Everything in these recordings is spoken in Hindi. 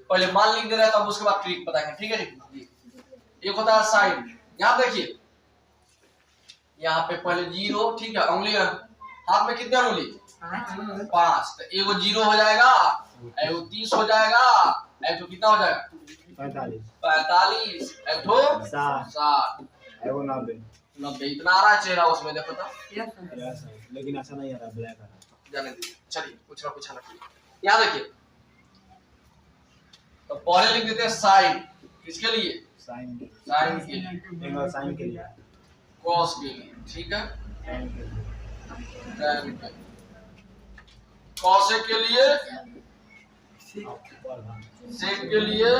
पहले मान लिख दे रहा है तब उसके बाद ट्रिक बताएंगे, ठीक है जी। एक होता है साइन, यहाँ देखिए यहाँ पे पहले 0, ठीक है, उंगली हाथ में कितने उंगली 5, तो एगो 0 हो जाएगा, एगो 30 हो जाएगा, एगो कितना हो जाएगा 45, एगो 60, एगो 90। इतना आ रहा है चेहरा उसमें, देखो तो लेकिन अच्छा नहीं आ रहा, ब्लैक आ रहा। जाने दीजिए, चलिए कुछ ना कुछ अलग। यहाँ देखिए तो पहले लिख देते हैं साइन, किसके लिए साइन के लिए, साइन के लिए, कॉस के लिए, ठीक है, कॉसेक के लिए, सेक के लिए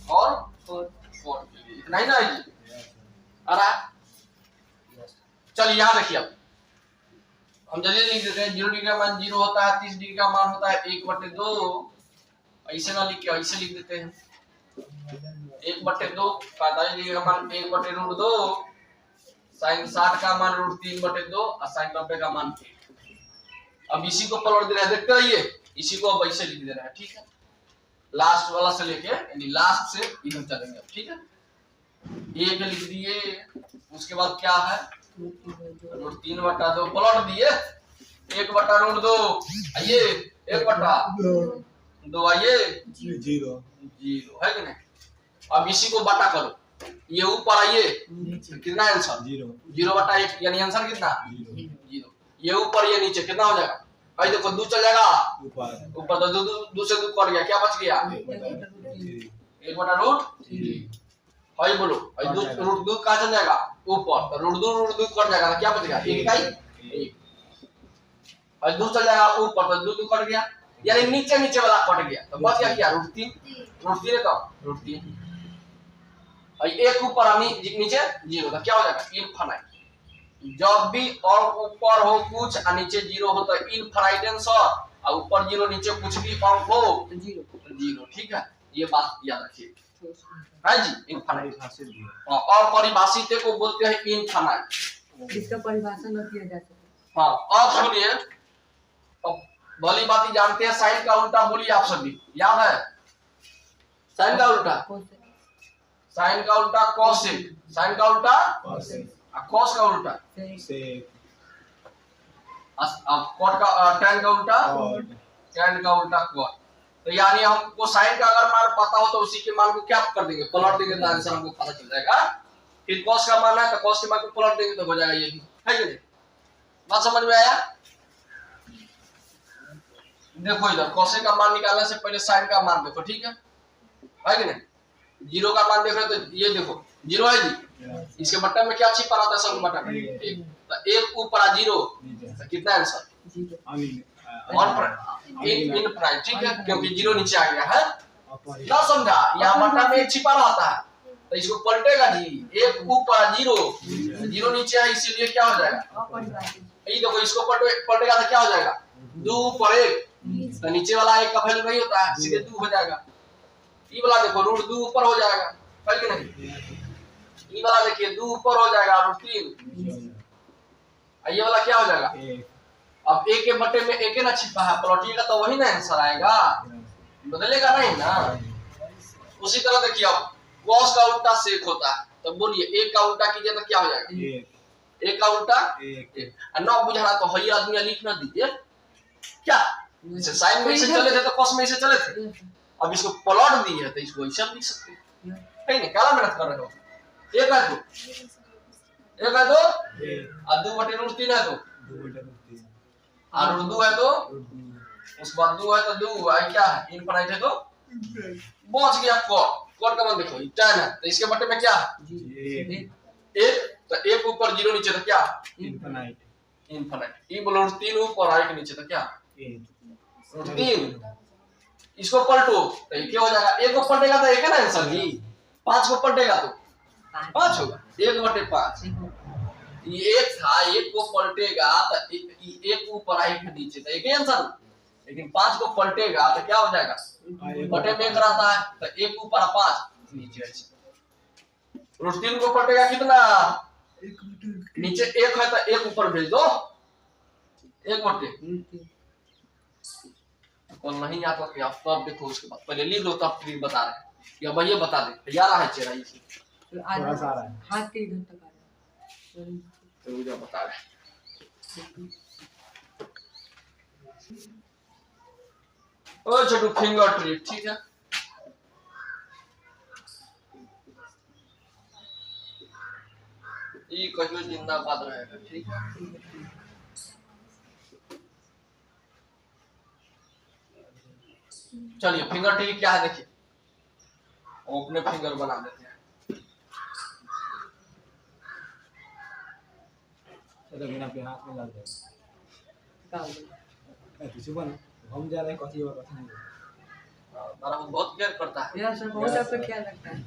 और कॉट के लिए, इतना ही ना है जी। अरे चलिए यहाँ देखिए, अब हम जल्दी लिख देते हैं। 0 डिग्री का मान 0 होता है, 30 डिग्री का मान होता है 1/2, ऐसे ना लिख के ऐसे लिख देते हैं 1/2, 45 डिग्री का मान 1/√2, साइन 60 का मान √3/2 और साइन 90 का मान 1। अब इसी को पलट दे रहे हैं, देखते रहिए, इसी को अब ऐसे लिख दे रहे हैं, ठीक है, लास्ट वाला से लेके यानी लास्ट से इधर चलेंगे, ठीक है। एक लिख दिए, उसके बाद क्या है √3/2 पलट दिए, 1/√2 आइए, 1/2 आइए 0 है कि नहीं। अब इसी को बटा करो, ये ऊपर आइए, कितना आंसर 0/1 यानी आंसर कितना 0। ये ऊपर ये नीचे कितना हो जाएगा भाई, देखो 2 चल जाएगा ऊपर, तो 2 से 2 कट गया, क्या बच गया 1/√3। भाई बोलो भाई, √2 कहाँ चल जाएगा ऊपर, तो √2 कट जाएगा, क्या बचेगा 1 इकाई 1। भाई 2 चल जाएगा ऊपर, तो 2 कट गया, यानी नीचे नीचे वाला कट गया, तो बच गया क्या √3 है, तो √3। भाई 1 ऊपर और नीचे 0, तो क्या हो जाएगा इनफाइनाइट। जब भी और ऊपर हो कुछ और नीचे 0 हो तो इनफाइनाइट आंसर, और ऊपर 0 नीचे कुछ भी अंक हो 0, ठीक है, ये बात याद रखिए है जी। इनफाइनाइट और परिभाषित को बोलते हैं इनफाइनाइट, इसका परिभाषा न किया जा सकता। हाँ अब सुनिए, अब भली बात जानते हैं, साइन का उल्टा बोलिए आप सभी, याद है साइन का उल्टा, साइन का उल्टा कोसेक, साइन का उल्टा कॉस का उल्टा सेक, अब कॉट का टैन का उल्टा टैन का उल्टा कॉट। तो यानी हमको साइन का अगर मान पता हो तो उसी के मान को क्या कर देंगे पलट देंगे, तो आंसर हमको पता चल जाएगा। फिर कॉस का मान है तो कॉस के मान को पलट देंगे तो हो जाएगा ये भी, है कि नहीं, बात समझ में आया। देखो इधर कॉसेक का मान निकालने से पहले साइन का मान देखो, ठीक है कि नहीं। 0 का मान देख रहे हो तो ये देखो 0 है जी, इसके बटन में क्या छिपा रहता है सब बटन में 1, तो 1 ऊपर 0, तो कितना आंसर इनफाइनाइट, ठीक है, क्योंकि 0 नीचे आ गया है ना, समझा। यहाँ बटन में 1 छिपा रहता है तो इसको पलटेगा जी, 1 ऊपर 0 नीचे है, इसीलिए क्या हो जाएगा, ये देखो इसको पलटेगा तो क्या हो जाएगा 2 ऊपर 1, तो नीचे वाला 1 का वैल्यू नहीं होता है, सीधे 2 हो जाएगा। ये वाला देखो √2 ऊपर हो जाएगा, है कि नहीं। ये वाला देखिए 2 ऊपर हो जाएगा √3, ये वाला क्या हो जाएगा, अब 1 के बटे में 1 ना छिपा है, पलटिएगा तो वही ना आंसर आएगा, बदलेगा नहीं ना। उसी तरह देखिए अब कॉस का उल्टा सेक होता है, तो बोलिए 1 का उल्टा कीजिए तो क्या हो जाएगा 1 का उल्टा 1। ना बुझा रहा तो हई आदमी लिख ना दीजिए, क्या जैसे साइन में से चले थे तो कॉस में से चले थे, अब इसको पलट दी है तो इसको ऐसे लिख सकते हैं, है नहीं, काला मेहनत कर रहे हो। 1 है तो 1 है तो और 2/√3 है तो और 2 है तो उसके बाद 2 है तो 2 आई क्या है इनफाइनाइट है, तो बच गया कॉट का मान देखो 10 है, तो इसके बटे में क्या 1, तो 1 ऊपर 0 नीचे तो क्या इनफाइनाइट। ये बोलो √3 ऊपर 1 नीचे तो क्या √3, इसको पलटो तो ये क्या हो जाएगा, 1 को पलटेगा तो 1 है ना आंसर जी, 5 को पलटेगा तो 5 होगा, 1/5 ये 1 था, 1 को पलटेगा तो 1 ऊपर 1 नीचे तो 1 ही आंसर, लेकिन 5 को पलटेगा तो क्या हो जाएगा बटे में 1 रहता है, तो 1 ऊपर 5 नीचे ऐसे। √3 को पलटेगा कितना, नीचे 1 है तो 1 ऊपर भेज दो 1/, कल नहीं आता तो आप तब देखो, उसके बाद पहले लिख लो तब फिर बता रहे हैं, या भैया बता दे यार है चेहरा इसी थोड़ा सा आ रहा है। हाथ के इधर तक आ रहा है। तो मुझे बता रहे ओ छोटू फिंगर ट्रिप, ठीक है। ये कहियो जिंदाबाद रहेगा, ठीक है। चलिए फिंगर ट्रिप क्या है देखिए, हम अपने फिंगर बना देते हैं। तो बिना पे हाथ में लग जाएगा। निकाल दो। किसी को हम जा रहे हैं कथी और कथी नहीं। हमारा वो बहुत केयर करता है। मेरा सर बहुत आपका ख्याल रखता है।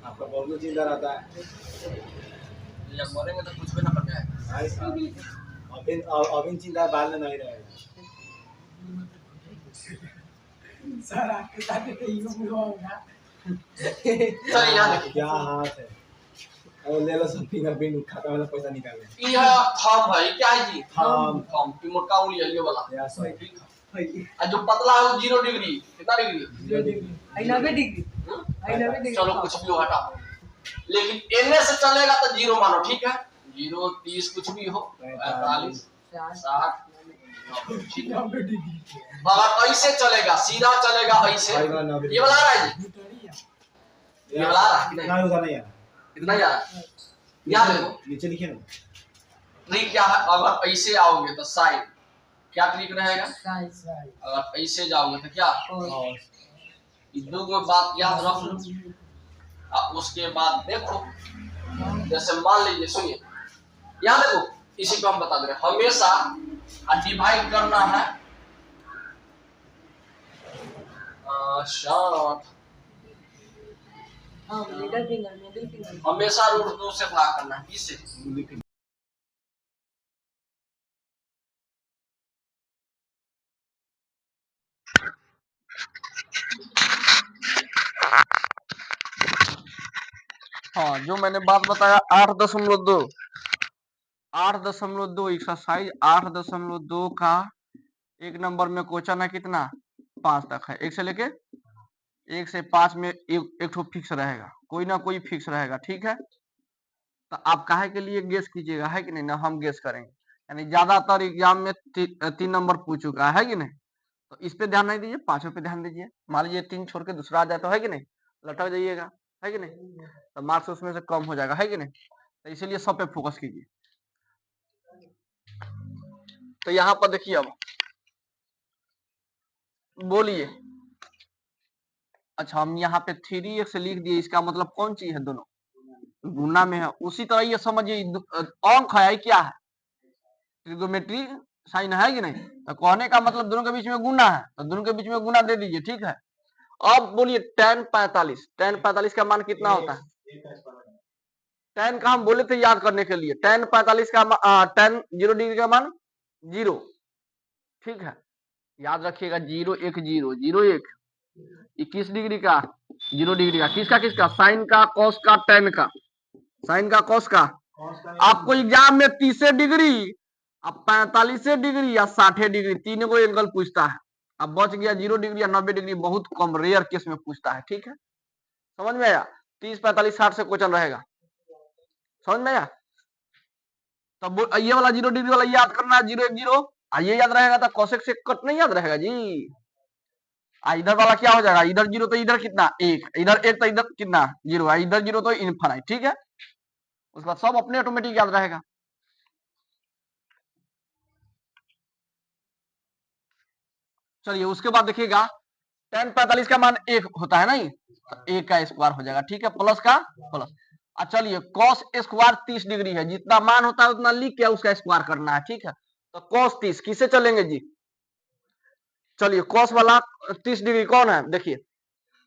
आपका बहुत चिंता रहता है। जब मरेंगे तो कुछ भी ना कर जाएगा भाई साहब अभी चिंता बाद में नहीं रहेगा। सर आपके साथ तो ये हुआ होगा। चलिए यहाँ देखिए, क्या हाथ है, और ले लो सब फिंगरप्रिंट खाता वाला पैसा निकाल ले। यह थंब है, क्या है जी? थंब। थंब की मोटा उंगली है ये वाला। Yes sir. ठीक है। और जो पतला है वो 0 डिग्री, कितना डिग्री? 0 डिग्री। 90 डिग्री। 90 डिग्री। चलो कुछ भी हो हटा, लेकिन एनए से चलेगा तो 0 मानो, ठीक है। 0 30 कुछ भी हो, 45 60, ठीक है। अगर ऐसे चलेगा, सीधा चलेगा ऐसे, ये वाला आ रहा है जी, ये वाला आ रहा है कि नहीं? ना उधर नहीं आ रहा। इतना ही आ रहा है। याद देखो नीचे लिखिए ना। ट्रिक क्या है, अगर ऐसे आओगे तो साइड, क्या ट्रिक रहेगा? साइज। अगर ऐसे जाओगे तो क्या? और ये दो बात याद रख लो। उसके बाद देखो, जैसे मान लीजिए, सुनिए यहाँ देखो, इसी को हम बता दे रहे हैं, हमेशा डिवाइड करना है शॉर्ट, हाँ मिडिल फिंगर। हमेशा √2 से भाग करना है, किससे? हाँ, जो मैंने बात बताया 8.2 एक्सरसाइज 8.2 का 1 नंबर में क्वेश्चन है कितना? 5 तक है। 1 से लेके 1 से 5 में एक ठो फिक्स रहेगा, कोई ना कोई फिक्स रहेगा, ठीक है। तो आप काहे के लिए गेस कीजिएगा, है कि नहीं ना? हम गेस करेंगे, यानी ज्यादातर एग्जाम में 3 नंबर पूछ चुका है कि नहीं? तो इस पे ध्यान नहीं दीजिए, 5 पे ध्यान दीजिए। मान लीजिए 3 छोड़ के दूसरा आ जाए तो, है कि नहीं? लटक जाइएगा, है कि नहीं? तो मार्क्स उसमें से कम हो जाएगा, है कि नहीं? तो इसीलिए सब पे फोकस कीजिए। तो यहाँ पर देखिए, अब बोलिए। अच्छा, हम यहाँ पे 3x लिख दिए, इसका मतलब कौन चीज है? दोनों गुना में है। उसी तरह ये समझिए, अंक है, क्या है? ट्रिग्नोमेट्री साइन, है कि नहीं? तो कहने का मतलब दोनों के बीच में गुना है, तो दोनों के बीच में गुना दे दीजिए, ठीक है। अब बोलिए tan 45 का मान कितना होता है? tan का हम बोले थे याद करने के लिए, tan 45 का tan 0 डिग्री का मान 0, ठीक है। याद रखिएगा 0 1 0 0 1 21 डिग्री का 0 डिग्री का, किसका? साइन का, कॉस का, tan का। साइन का, कॉस का। आपको एग्जाम में 30 डिग्री, अब 45 डिग्री या 60 डिग्री, तीनों को एंगल पूछता है। अब बच गया 0 डिग्री या 90 डिग्री, बहुत कम रेयर केस में पूछता है, ठीक है। समझ में आया? 30 45 60 से क्वेश्चन रहेगा, समझ में आया? तब ये वाला 0 डिग्री वाला याद करना, 0 1 0, ये याद रहेगा तो कोसेक से कट नहीं याद रहेगा जी। इधर वाला क्या हो जाएगा? इधर 0 तो इधर कितना? 1, इधर 1 तो इधर कितना? 0, इधर 0 तो इनफाइनाइट, ठीक है। उसके बाद सब अपने ऑटोमेटिक याद रहेगा। चलिए उसके बाद देखिएगा, tan 45 का मान 1 होता है नहीं, तो 1 का स्क्वायर हो जाएगा, ठीक है, प्लस का प्लस। चलिए cos स्क्वायर 30 डिग्री है, जितना मान होता है उतना लिख के उसका स्क्वायर करना है, ठीक है। तो cos 30 किससे चलेंगे जी? चलिए cos वाला 30 डिग्री कौन है? देखिए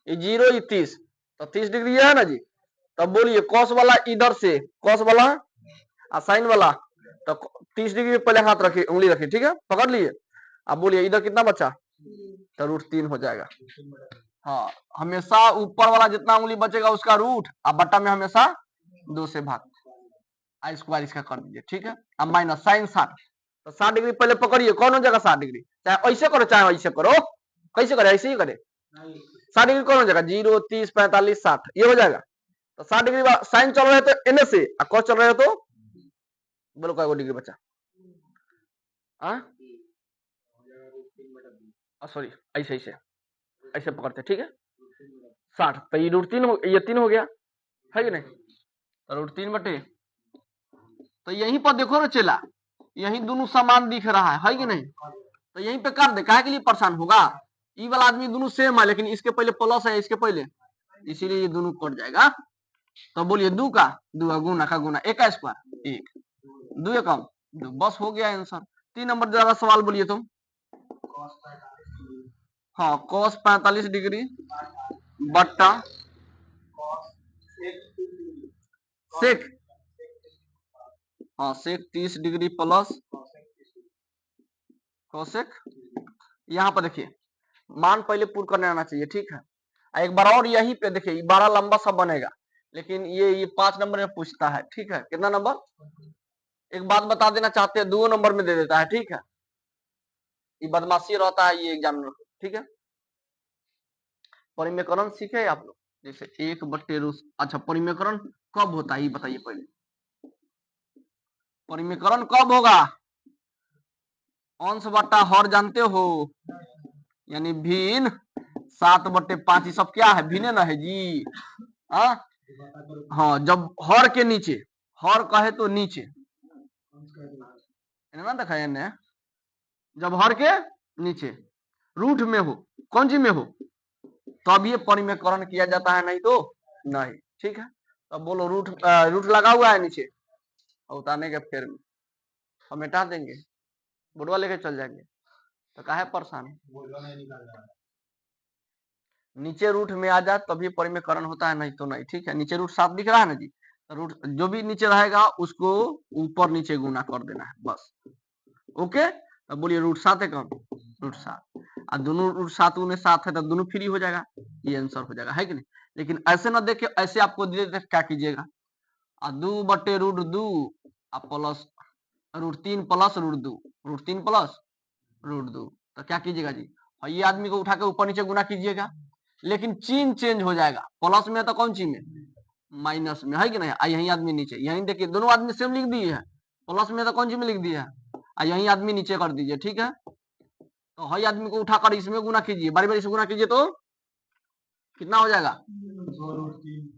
ये 0 30, तो 30 डिग्री है ना जी। तब बोलिए cos वाला इधर से, cos वाला और sin वाला, तो 30 डिग्री पहले हाथ रखिए, उंगली रखिए, ठीक है, पकड़ लिए। अब बोलिए इधर कितना बचा? तो √3 हो जाएगा। हाँ, हमेशा ऊपर वाला जितना उंगली बचेगा उसका रूट, और बट्टा में हमेशा 2 से भाग, आई स्क्वायर इसका कर दीजिए, ठीक है। अब माइनस साइन 60, तो 60 डिग्री पहले पकड़िए, कौन हो जाएगा 60 डिग्री? चाहे ऐसे करो चाहे ऐसे करो, कैसे करे, ऐसे ही करे। 60 डिग्री कौन हो जाएगा, 0, 30, 45, 60 ये हो जाएगा। तो 60 डिग्री साइन चल रहे हो तो एन से, और कॉस चल रहे हो तो बोलो क्या डिग्री बचा, सॉरी ऐसे ऐसे ऐसे पकड़ते, ठीक है 60, तो ये √3 ये 3 हो गया है कि नहीं, तो √3 तो यहीं पर देखो ना चला, यही दोनों समान दिख रहा है कि नहीं, तो यहीं पे कर दे, काहे के लिए परेशान होगा, ई वाला आदमी दोनों सेम है, लेकिन इसके पहले प्लस है इसके पहले, इसीलिए ये दोनों कट जाएगा। तो बोलिए 2 का 2 गुना का गुना, 1 का स्क्वायर 1, 2 कम 2, बस हो गया आंसर। 3 नंबर ज्यादा सवाल बोलिए तुम। हाँ cos 45 डिग्री बट्टा सेक, हाँ सेक 30 डिग्री प्लस कोसेक। यहाँ पर देखिए मान पहले पूर्ण करने आना चाहिए, ठीक है। एक बार और यहीं पे देखिए बड़ा लंबा सा बनेगा, लेकिन ये 5 नंबर में पूछता है, ठीक है कितना नंबर, एक बात बता देना चाहते हैं 2 नंबर में दे देता है, ठीक है ये बदमाशी रहता है ये एग्जामिनर को, ठीक है। परिमेकरण सीखे आप लोग, जैसे 1/√, अच्छा परिमेकरण कब होता है ये बताइए पहले, परिमेकरण कब होगा, अंश बट्टा हर जानते हो, यानी भिन्न 7/5, ये सब क्या है भिन्न ना है जी। हाँ जब हर के नीचे, हर कहे तो नीचे ना देखा है, जब हर के नीचे रूट में हो, कौन सी में हो, तब ये परिमेकरण किया जाता है, नहीं तो नहीं, ठीक है। तब बोलो रूट रूट लगा हुआ है नीचे, उतारने के फिर हम मिटा देंगे, बुढ़वा लेके चल जाएंगे, तो काहे परेशान है, नीचे रूट में आ जाए तभी परिमेकरण होता है, नहीं तो नहीं, ठीक है। नीचे रूट 7 दिख रहा है ना जी, तो रूट जो भी नीचे रहेगा उसको ऊपर नीचे गुना कर देना है बस, ओके। अब बोलिए √7 है कम, √7, और दोनों √7 उन्हें 7 है तो दोनों फ्री हो जाएगा, ये आंसर हो जाएगा, है कि नहीं। लेकिन ऐसे ना देखे, ऐसे आपको दे दे क्या कीजिएगा, 2/√2 प्लस √3 प्लस √2, √3 प्लस √2, तो क्या कीजिएगा जी, और ये आदमी को उठा के ऊपर नीचे गुना कीजिएगा, लेकिन चिन्ह चेंज हो जाएगा, प्लस में तो कौन सी में, माइनस में, है कि नहीं। यही आदमी नीचे, यही देखिए दोनों आदमी सेम लिख दिए है, प्लस में तो कौन सी में लिख दिया है, यही आदमी नीचे कर दीजिए, ठीक है। तो हई आदमी को उठाकर इसमें गुना कीजिए, बारी बारी से गुना कीजिए, तो कितना हो जाएगा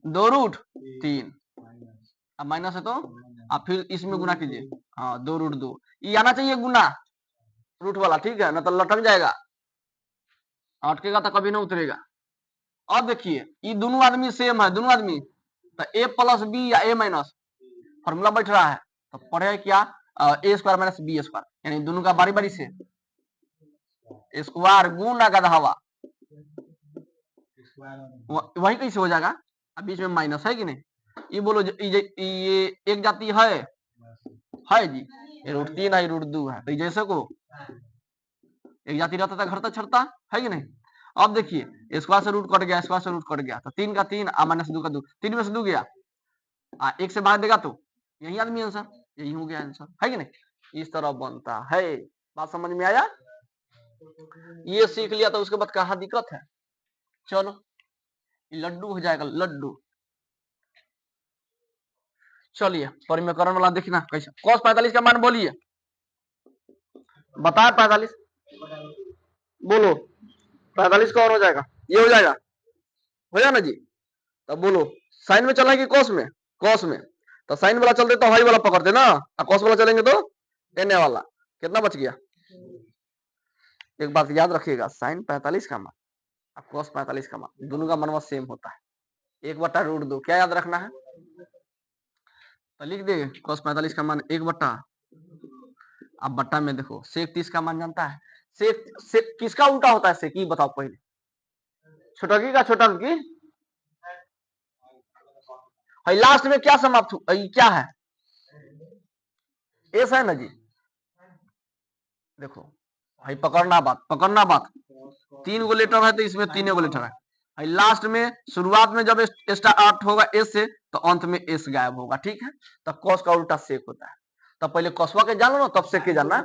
2√3, अब माइनस है तो अब फिर इसमें गुना कीजिए, हाँ 2√2, ये आना चाहिए गुना रूट वाला, ठीक है ना, तो लटक जाएगा, अटकेगा तो कभी ना उतरेगा। अब देखिए ये दोनों आदमी सेम है, दोनों आदमी, तो a प्लस बी या a माइनस फॉर्मूला बैठ रहा है, तो पढ़े क्या a square minus B square, यानी दोनों का बारी बारी से स्क्वायर गुना गधा, वही कैसे हो जाएगा, अब बीच में माइनस है कि नहीं। ये बोलो ये एक जाति है जी, ये √3 है √2 है, तो जैसे को एक जाति रहता था घटता छटता, है कि नहीं। अब देखिए स्क्वायर से रूट कट गया, स्क्वायर से रूट कट गया, तो 3 का 3 माइनस 2 का 2, 3 में से 2 गया, 1 से भाग देगा तो यही आदमी आंसर, यही हो गया आंसर, है कि नहीं। इस तरह बनता है, बात समझ में आया, ये सीख लिया तो उसके बाद कहाँ दिक्कत है। चलो लड्डू हो जाएगा लड्डू। चलिए परिमेकरण वाला देखना कैसा, cos 45 का मान बोलिए, बताए 45, बोलो 45 कौन हो जाएगा, ये हो जाएगा, हो जाएगा ना जी। तब बोलो साइन में चलेंगे कॉस में, कॉस में तो साइन वाला चलते तो हाई वाला पकड़ते ना, और कॉस वाला चलेंगे तो एन वाला, कितना बच गया। एक बात याद रखिएगा, साइन 45 का मान और कॉस 45 का मान दोनों का मान सेम होता है, 1/√2, क्या याद रखना है, तो लिख दे cos 45 का मान 1/, अब बट्टा में देखो sec 30 का मान जानता है, sec किसका उल्टा होता है, sec, बताओ पहले, छोटकी का छोटा की, लास्ट में क्या समाप्त क्या है, एस है ना जी। देखो भाई पकड़ना बात 3 गो लेटर है तो इसमें 3 गो लेटर है, लास्ट में शुरुआत में जब स्टार्ट होगा एस से तो अंत में एस गायब होगा, ठीक है। तो कॉस का उल्टा सेक होता है, तो पहले कॉसवा के जान लो ना, तब सेक के जानना है।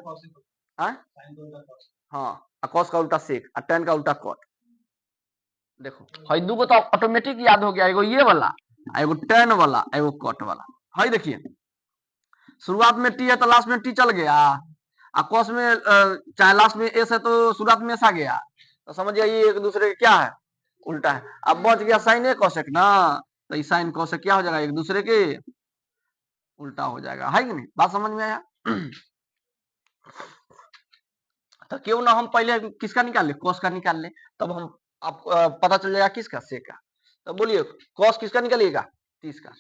हाँ कॉस का उल्टा सेक और tan का उल्टा कॉट। देखो हई दू को तो ऑटोमेटिक याद हो गया, एगो ये वाला, एगो tan वाला, एगो कॉट वाला। हई देखिए शुरुआत में टी है तो लास्ट में टी चल गया, और कॉस में चाहे लास्ट में एस है तो शुरुआत में एस आ गया, तो समझ जाइए एक दूसरे के क्या है, उल्टा है। अब बच गया साइन ए कॉसेक ना, तो ये साइन कॉसेक क्या हो जाएगा, एक दूसरे के उल्टा हो जाएगा, है कि नहीं? बात समझ में आया? तो क्यों ना हम पहले किसका निकाल ले, कॉस का निकाल ले, तब हम आप पता चल जाएगा किसका, सेक का। तब बोलिए कॉस किसका निकालिएगा, 30 का।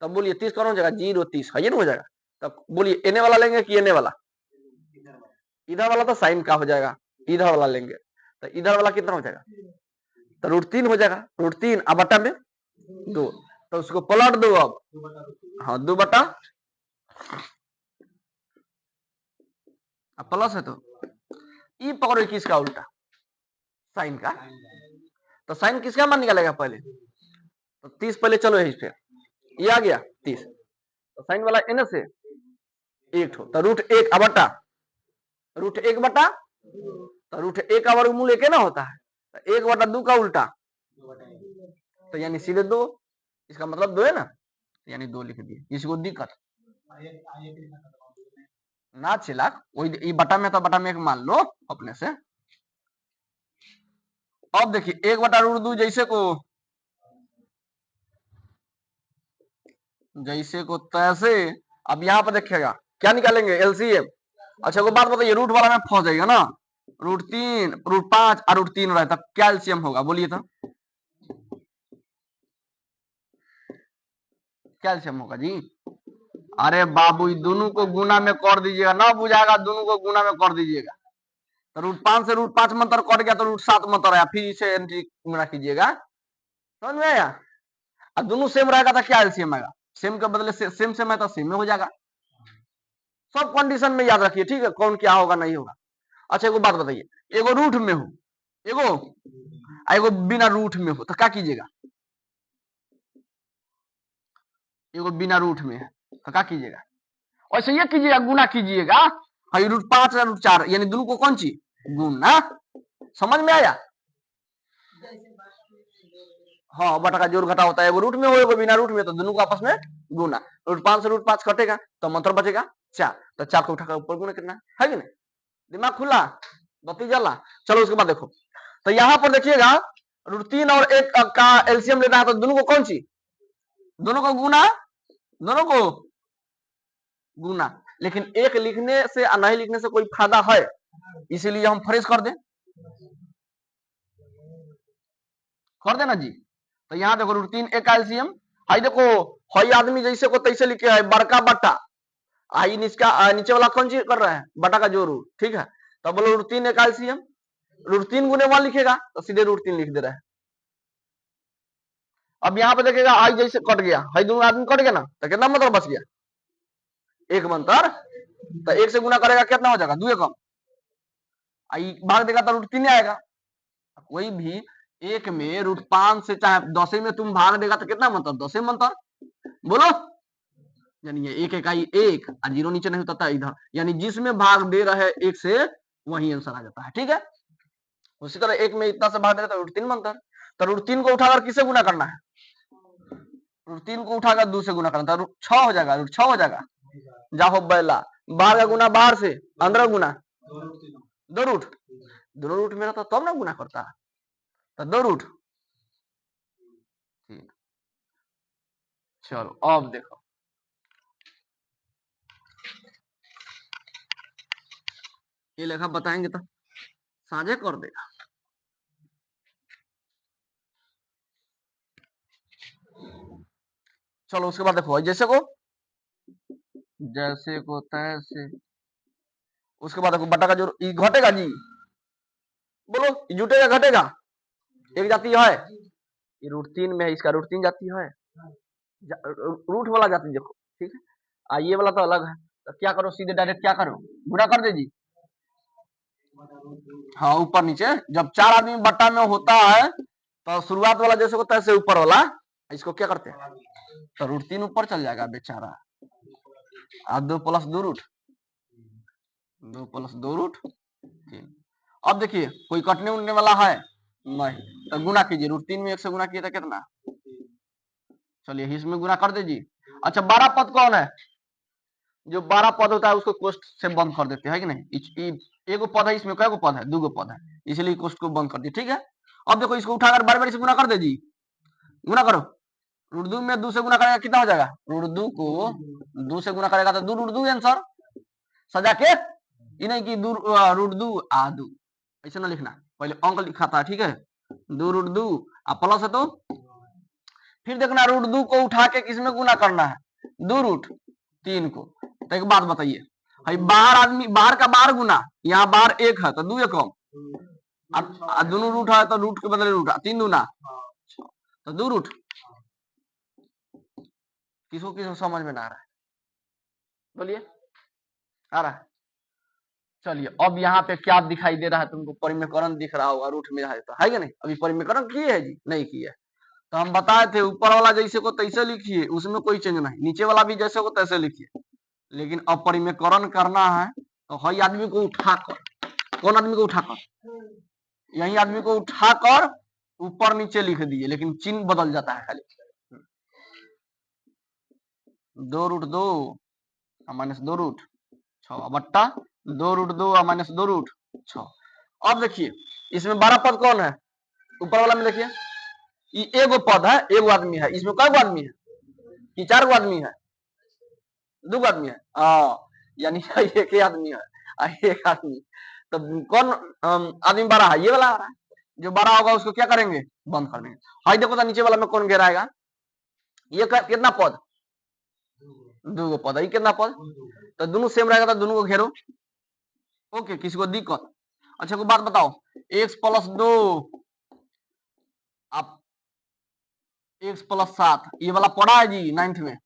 तब बोलिए 30 कौन हो जाएगा, 0 30 है, ये ना हो जाएगा। तब बोलिए एने वाला लेंगे कि एने वाला, इधर वाला तो साइन का हो जाएगा, इधर वाला लेंगे तो इधर वाला कितना हो जाएगा, तो √3 हो जाएगा, √3 अब बटा में 2, तो उसको पलट दो अब, हाँ 2 बटा, अब प्लस है तो ई पकड़ो किसका उल्टा, साइन का। तो साइन किसका मान निकालेगा पहले, तो 30 पहले चलो यही पे, ये आ गया 30, तो साइन वाला एन से 1 तो √1 अब बटा, √1 बटा, तो √1 का वर्गमूल 1 ना होता है, तो 1 बटा 2 का उल्टा, तो यानी सीधे 2, इसका मतलब 2 है ना, यानी 2 लिख दिए। किसी को दिक्कत ना चिल्लाक, वही बटा में तो बटा में 1 मान लो अपने से। अब देखिए 1 बटा √2 जैसे को तैसे। अब यहाँ पर देखिएगा क्या निकालेंगे, एलसीएम। अच्छा को बात बताइए, रूट वाला में फंस जाएगा ना, √3 √5 और √3 रहता, क्या एलसीएम होगा बोलिए तो, क्या एलसीएम होगा जी? अरे बाबू दोनों को गुना में कर दीजिएगा, ना बुझाएगा, दोनों को गुना में कर दीजिएगा, तो √5 से √5 मंत्र कट गया तो √7 मंत्र आया, फिर इसे एंट्री गुना कीजिएगा, समझ में आया? और दोनों सेम रहेगा तो क्या एलसीएम आएगा, सेम के बदले सेम सेम है तो सेम में हो जाएगा। सब कंडीशन में याद रखिए, ठीक है, कौन क्या होगा नहीं होगा। अच्छा एगो बात बताइए, एगो रूट में हो, एगो बिना रूट में हो, तो क्या कीजिएगा, एगो बिना रूट में है तो क्या कीजिएगा, ऐसे ये कीजिएगा, गुना कीजिएगा, √5 और √4 यानी दोनों को कौन ची गुना, समझ में आया? हाँ बटा का जोड़ घटा होता है, एगो रूट में हो एगो बिना रूट में, तो दोनों को आपस में गुना, √5 से √5 कटेगा तो मंत्र बचेगा 4, तो 4 को उठाकर ऊपर गुना करना है कि नहीं? दिमाग खुला, बत्ती जला। चलो उसके बाद देखो, तो यहाँ पर देखिएगा √3 और 1 का एलसीएम लेना है, तो दोनों को कौन सी, दोनों को गुना, दोनों को गुना। लेकिन एक लिखने से और नहीं लिखने से कोई फायदा है, इसीलिए हम फ्रेश कर देना जी। तो यहाँ देखो √3 1 का एलसीएम, हाई देखो हई आदमी जैसे को तैसे लिखे है, बड़का बटा, आई नीचे वाला कौन चीज कर रहा है, बटा का जोड़, ठीक है। तो बोलो √3 1 का एलसीएम, √3 गुने 1 लिखेगा तो सीधे √3 लिख दे रहा है। अब यहाँ पे देखेगा आई जैसे कट गया, हाई दोनों आदमी कट गया ना, तो कितना मंत्र बच गया, 1 मंत्र, तो 1 से गुना करेगा कितना हो जाएगा, 2 कम, आई भाग देगा तो √3 आएगा। कोई भी एक में √5 से चाहे 10 में तुम भाग देगा तो कितना मंत्र, 10 मंत्र, बोलो, यानी ये 1 इकाई 1 और 0 नीचे नहीं होता था इधर, यानी जिसमें भाग दे रहे 1 से वही आंसर आ जाता है, ठीक है। उसी तरह 1 में इतना से भाग दे रहा तो √3 मंत्र, तो √3 को उठाकर किससे गुना करना है, √3 को उठाकर 2 से गुना करना, तो 6 हो जाएगा, √6 हो जाएगा, जाओ बैला, बाहर का गुना बाहर से, अंदर गुना 2 रूट, दोनों रूट में रहता तब ना गुना करता है, तो 2 रूट। चलो अब देखो, ये लेखा बताएंगे तो साझे कर देगा। चलो उसके बाद देखो जैसे को तैसे, उसके बाद देखो बटा का जो घटेगा जी, बोलो जुटेगा घटेगा, एक जाती है, ये √3 में है, इसका √3 जाती है, रूट वाला जाती देखो, ठीक है, ये वाला तो अलग है, तो क्या करो सीधे डायरेक्ट क्या करो, गुणा कर दे जी, हाँ ऊपर नीचे, जब 4 आदमी बट्टा में होता है तो शुरुआत वाला जैसे होता है ऐसे ऊपर वाला, इसको क्या करते हैं, तो √3 ऊपर चल जाएगा बेचारा, 2 + 2 रूट, 2 + 2 √3। अब देखिए कोई कटने उड़ने वाला है नहीं, तो गुना कीजिए। √3 में 1 से गुना किए तो कितना, चलिए इसमें गुना कर दीजिए। अच्छा 12 पद कौन है, जो 12 पद होता है उसको कोष्ठ से बंद कर देते हैं कि नहीं। एगो पद है, इसमें कई पद है, 2 पद है, इसलिए कोष्ठ को बंद कर दिए। ठीक है, अब देखो इसको उठाकर बारी बारी से गुना कर दीजिए। गुना करो, √2 में 2 से गुना करेगा कितना हो जाएगा, √2 को 2 से गुना करेगा तो 2 √2 आंसर सजा के, ये नहीं कि 2 √2 2, ऐसे ना लिखना, पहले अंक लिखा था। ठीक है, 2 √2 प्लस है तो फिर देखना √2 को उठा के किसमें गुना करना है, 2 √3 को। तो एक बात बताइए भाई, बाहर आदमी, बाहर का बाहर गुना, यहाँ बाहर 1 है तो 2 एकम, दोनों रूट है तो रूट के बदले रूट, 3 दूना तो 2 रूट। किसको किसको समझ में ना आ रहा है, बोलिए आ रहा है। चलिए अब यहाँ पे क्या दिखाई दे रहा है तुमको, परिमेयकरण दिख रहा होगा, रूट में है तो, है कि नहीं। अभी परिमेयकरण किए है जी, नहीं किए, तो हम बताए थे ऊपर वाला जैसे को तैसे लिखिए, उसमें कोई चेंज नहीं, नीचे वाला भी जैसे को तैसे लिखिए। लेकिन अब परिमेयकरण करना है तो हई आदमी को उठाकर, कौन आदमी को उठाकर, यही आदमी को उठाकर ऊपर नीचे लिख दिए, लेकिन चिन्ह बदल जाता है खाली। 2 √2 -2 √6 बट्टा 2 √2 -2 √6। अब देखिए इसमें 12 पद कौन है, ऊपर वाला में देखिए, ये एगो पद है, एगो आदमी है, इसमें कई आदमी है, कि 4 गो आदमी है, 2 गो आदमी है, यानी एक ही आदमी है, एक आदमी। तो कौन आदमी 12 है, ये वाला आ रहा है, जो 12 होगा उसको क्या करेंगे, बंद कर देंगे। हाई देखो तो नीचे वाला में कौन घेराएगा, ये कितना पद, 2 गो पद है, कितना पद, तो दोनों सेम रहेगा तो दोनों को घेरो। ओके, किसी को दिक्कत। अच्छा को बात बताओ, x + 2 आप x + 7 ये वाला पढ़ा है जी 9th में।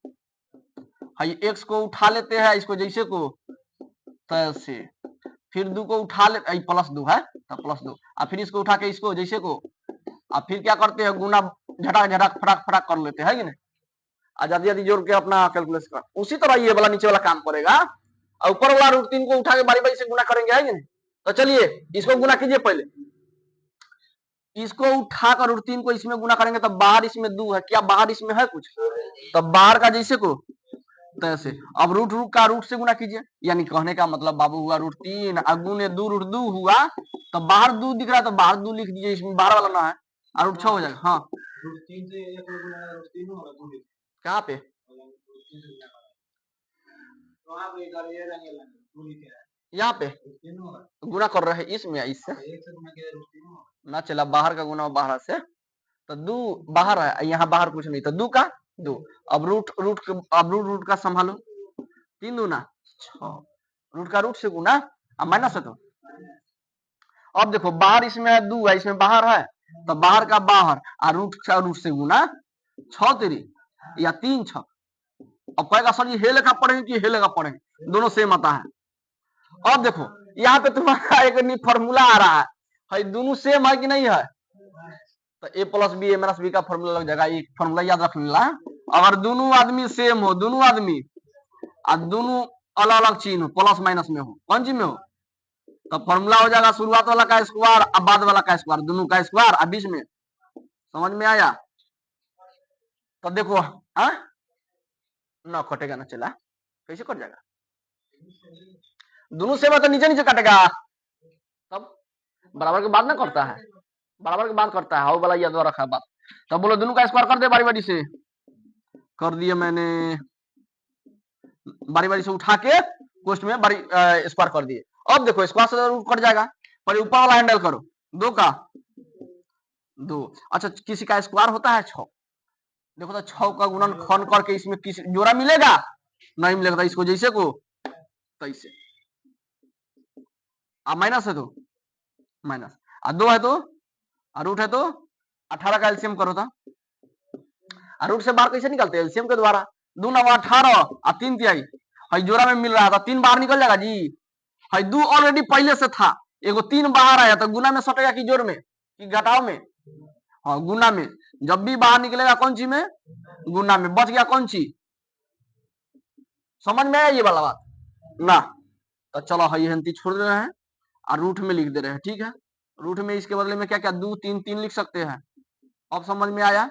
हाई x को उठा लेते हैं, इसको जैसे को तैसे, फिर 2 को उठा लेते, +2 है तो +2, और फिर इसको उठा के इसको जैसे को, और फिर क्या करते हैं, गुना झटाक झटाक फटाक फटाक कर लेते हैं कि नहीं, आजादी आदि जोड़ के अपना कैलकुलेशन कर। उसी तरह ये वाला नीचे वाला काम करेगा, और ऊपर वाला √3 को उठा के बारी बारी से गुना करेंगे, है कि नहीं। तो चलिए इसको गुना कीजिए, पहले इसको उठाकर √3 को इसमें गुना करेंगे, तब बाहर इसमें 2 है, क्या बाहर इसमें है कुछ, तब बाहर का जैसे को तैसे। अब रूट का रूट से गुना कीजिए, यानी कहने का मतलब बाबू हुआ √3 गुने 2 √2 हुआ, तो बाहर 2 दिख रहा है तो बाहर 2 लिख दीजिए, इसमें बाहर वाला ना है, और √6 हो जाएगा। हाँ कहाँ पे, यहाँ पे गुना कर रहे हैं इसमें, इससे ना चला, बाहर का गुना बाहर से, तो 2 बाहर है, यहाँ बाहर कुछ नहीं, तो 2 का 2। अब रूट का संभालो, 3 दूना 6, रूट का रूट से गुना, अब माइनस है तो। अब देखो बाहर इसमें है 2 है, इसमें बाहर है, तो बाहर का बाहर, और रूट से गुना 6 3 या 3 6। अब कहेगा सर ये हे लेखा पढ़ेंगे कि हे लेखा पढ़ेंगे, दोनों सेम आता है। अब देखो यहाँ पे तुम्हारा एक फॉर्मूला आ रहा है, दोनों सेम है कि नहीं है, तो a + b a - b का फॉर्मूला लग जाएगा। एक फॉर्मूला याद रख लेना, अगर दोनों आदमी सेम हो, दोनों आदमी और दोनों अलग अलग चिन्ह हो, प्लस माइनस में हो, कौन चीज में हो, तो फॉर्मूला हो जाएगा शुरुआत वाला का स्क्वायर और बाद वाला का स्क्वायर, दोनों का स्क्वायर और बीच में। समझ में आया, तो देखो ना कटेगा ना, चला कैसे कट जाएगा, दोनों सेम है तो नीचे नीचे कटेगा, तब बराबर के बाद ना करता है, बराबर के बाद करता है, वो वाला याद रखा बात। तब बोलो दोनों का स्क्वायर कर दे बारी बारी से, कर दिया मैंने, बारी बारी से उठा के कोष्ठ में बारी स्क्वायर कर दिए। अब देखो स्क्वायर से रूट कट जाएगा, पर ऊपर वाला हैंडल करो, 2 का 2। अच्छा किसी का स्क्वायर होता है 6, देखो तो 6 का गुणनखंड करके इसमें किसी जोड़ा मिलेगा, नहीं मिलेगा, इसको जैसे को तैसे, अब माइनस है तो माइनस, और 2 है तो, और रूट है तो 18 का एलसीएम करो था, और रूट से बाहर कैसे निकलते हैं, एलसीएम के द्वारा, 2 9 18 और 3 तिहाई, हई जोड़ा में मिल रहा था, 3 बाहर निकल जाएगा जी, हई 2 ऑलरेडी पहले से था, एगो 3 बाहर आया तो गुना में सटेगा कि जोड़ में कि घटाव में, हाँ गुना में, जब भी बाहर निकलेगा कौन सी में, गुना में, बच गया कौन सी, समझ में आया ये वाला बात ना। तो चलो हई हंती छोड़ रहे हैं, और रूट में लिख दे रहे हैं, ठीक है। रूट में इसके बदले में क्या क्या 2 3 3 लिख सकते हैं। अब समझ में आया,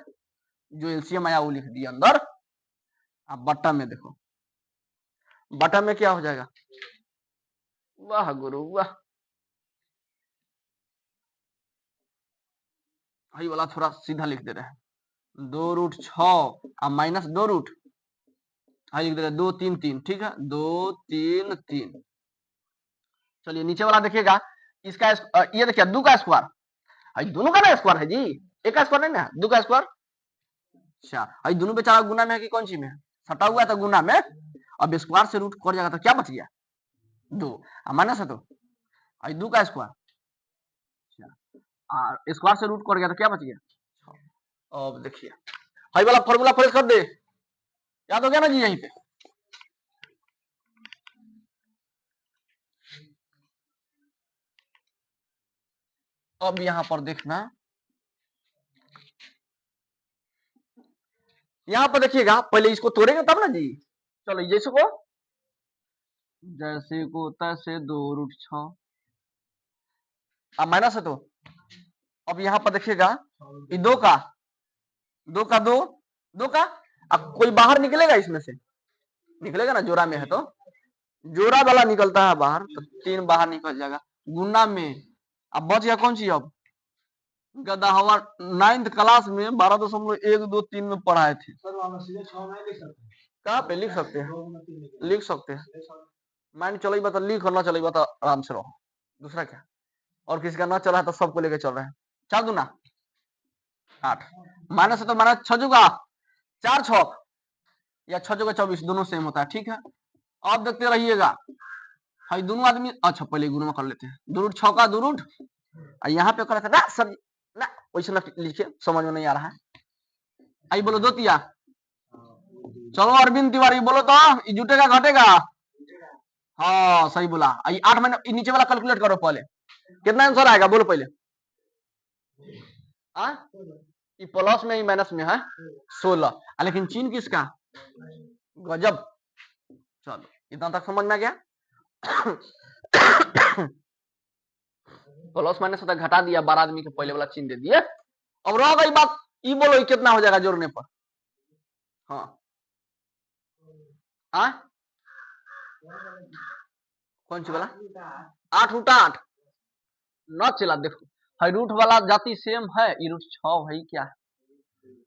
जो एलसीएम आया वो लिख दिया अंदर। अब बट्टा में देखो, बट्टा में क्या हो जाएगा, वाह गुरु वाह, वही वाला थोड़ा सीधा लिख दे रहे हैं, 2√6 और माइनस 2 रूट, लिख दे रहे हैं 2 3 3, ठीक है, 2 3 3। चलिए नीचे वाला देखिएगा, इसका ये देखिए 2 का स्क्वायर, दोनों का ना स्क्वायर है जी, एक का स्क्वायर नहीं ना, 2 का स्क्वायर। अच्छा, दोनों बेचारा गुना में है कि कौन सी में, सटा हुआ था गुना में। अब स्क्वायर से रूट कट जाएगा तो क्या बच गया, 2, माइनस है तो 2 का स्क्वायर, स्क्वायर से रूट कट गया तो क्या बच गया। अब देखिए हाई वाला फॉर्मूला प्रेस कर दे, याद हो गया ना जी यहीं पे। अब यहां पर देखना, यहां पर देखिएगा, पहले इसको तोड़ेंगे तब ना जी। चलो जैसे को तैसे 2√6 अब माइनस है तो अब यहाँ पर देखिएगा, ये 2 का 2 का 2 का, अब कोई बाहर निकलेगा, इसमें से निकलेगा ना, जोड़ा में है तो जोड़ा वाला निकलता है बाहर, तो 3 बाहर निकल जाएगा गुना में। अब बच गया कौन सी, अब गदा हवा 9th क्लास में 12.123 में पढ़ाए थे। कहाँ पे लिख सकते हैं, लिख सकते हैं, माइंड चलो बता, लिख और ना चलो बता, आराम से रहो, दूसरा क्या। और किसी का ना चला है तो सबको लेके चल रहे हैं। 4 दूना 8, माइनस है तो माइनस 6 जुगा 4 6 या 6 जुगा 24, दोनों सेम होता है, ठीक है। आप देखते रहिएगा, हाई दोनों आदमी, अच्छा पहले गुना कर लेते हैं, 2√6 का 2 रूट, यहाँ पे कर ना सर ना, वैसे ना लिखिए, समझ में नहीं आ रहा है। आई बोलो 2 तिया, चलो अरविंद तिवारी बोलो तो, जुटेगा घटेगा, हाँ सही बोला। 8 महीने नीचे वाला कैलकुलेट करो पहले, कितना आंसर आएगा बोलो पहले। ये प्लस में ही माइनस में है 16, लेकिन चिन्ह किसका, गजब। चलो इतना तक समझ में आ गया। प्लस माइनस होता घटा दिया, 12 आदमी के पहले वाला चिन्ह दे दिए। अब रह गई बात, ये बोलो कितना हो जाएगा जोड़ने पर। हाँ कौन सी वाला, 8 √ 8 न चला। देखो है रूट वाला जाति सेम है, ये √6 है, क्या है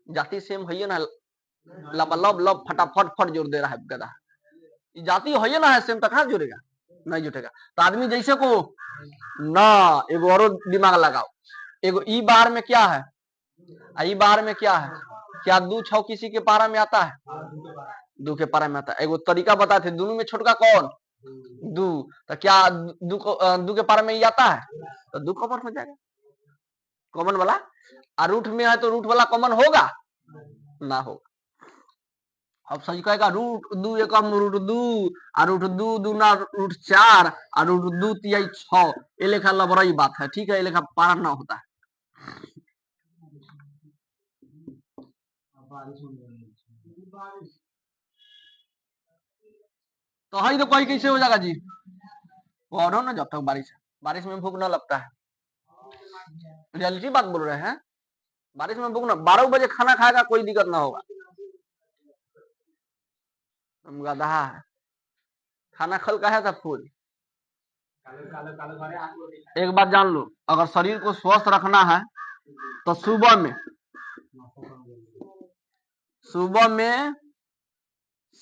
जाति सेम है ना, लब लब फटाफट फट जोड़ दे रहा है गधा, ये जाति है ना है सेम, तक जोड़ेगा नहीं जुटेगा। तो आदमी जैसे को ना, एगो और दिमाग लगाओ, एगो ई बाहर में क्या है, ई बाहर में क्या है, क्या 2 6 किसी के पारा में आता है, 2 के पारा में आता है। एगो तरीका बताए थे, दोनों में छोटका कौन, 2, तो क्या 2 के पारा में ही आता है, तो 2 कॉमन हो जाएगा, कॉमन वाला। और रूट में है तो रूट वाला कॉमन होगा ना, होगा। अब सही कहेगा, √2 एकम √2 और √2 दूना √4 और √2 तिहाई 6, ये लेखा लबरई बात है, ठीक है, ये लेखा पारा ना होता है। तो हाई तो कोई कैसे हो जाएगा जी, पढ़ो ना जब तक बारिश में भूख ना लगता है, रियलिटी बात बोल रहे हैं। बारिश में भूख ना, 12 बजे खाना खाएगा कोई दिक्कत ना होगा, तुम गधा है, खाना खल का है था फूल। एक बात जान लो, अगर शरीर को स्वस्थ रखना है तो सुबह में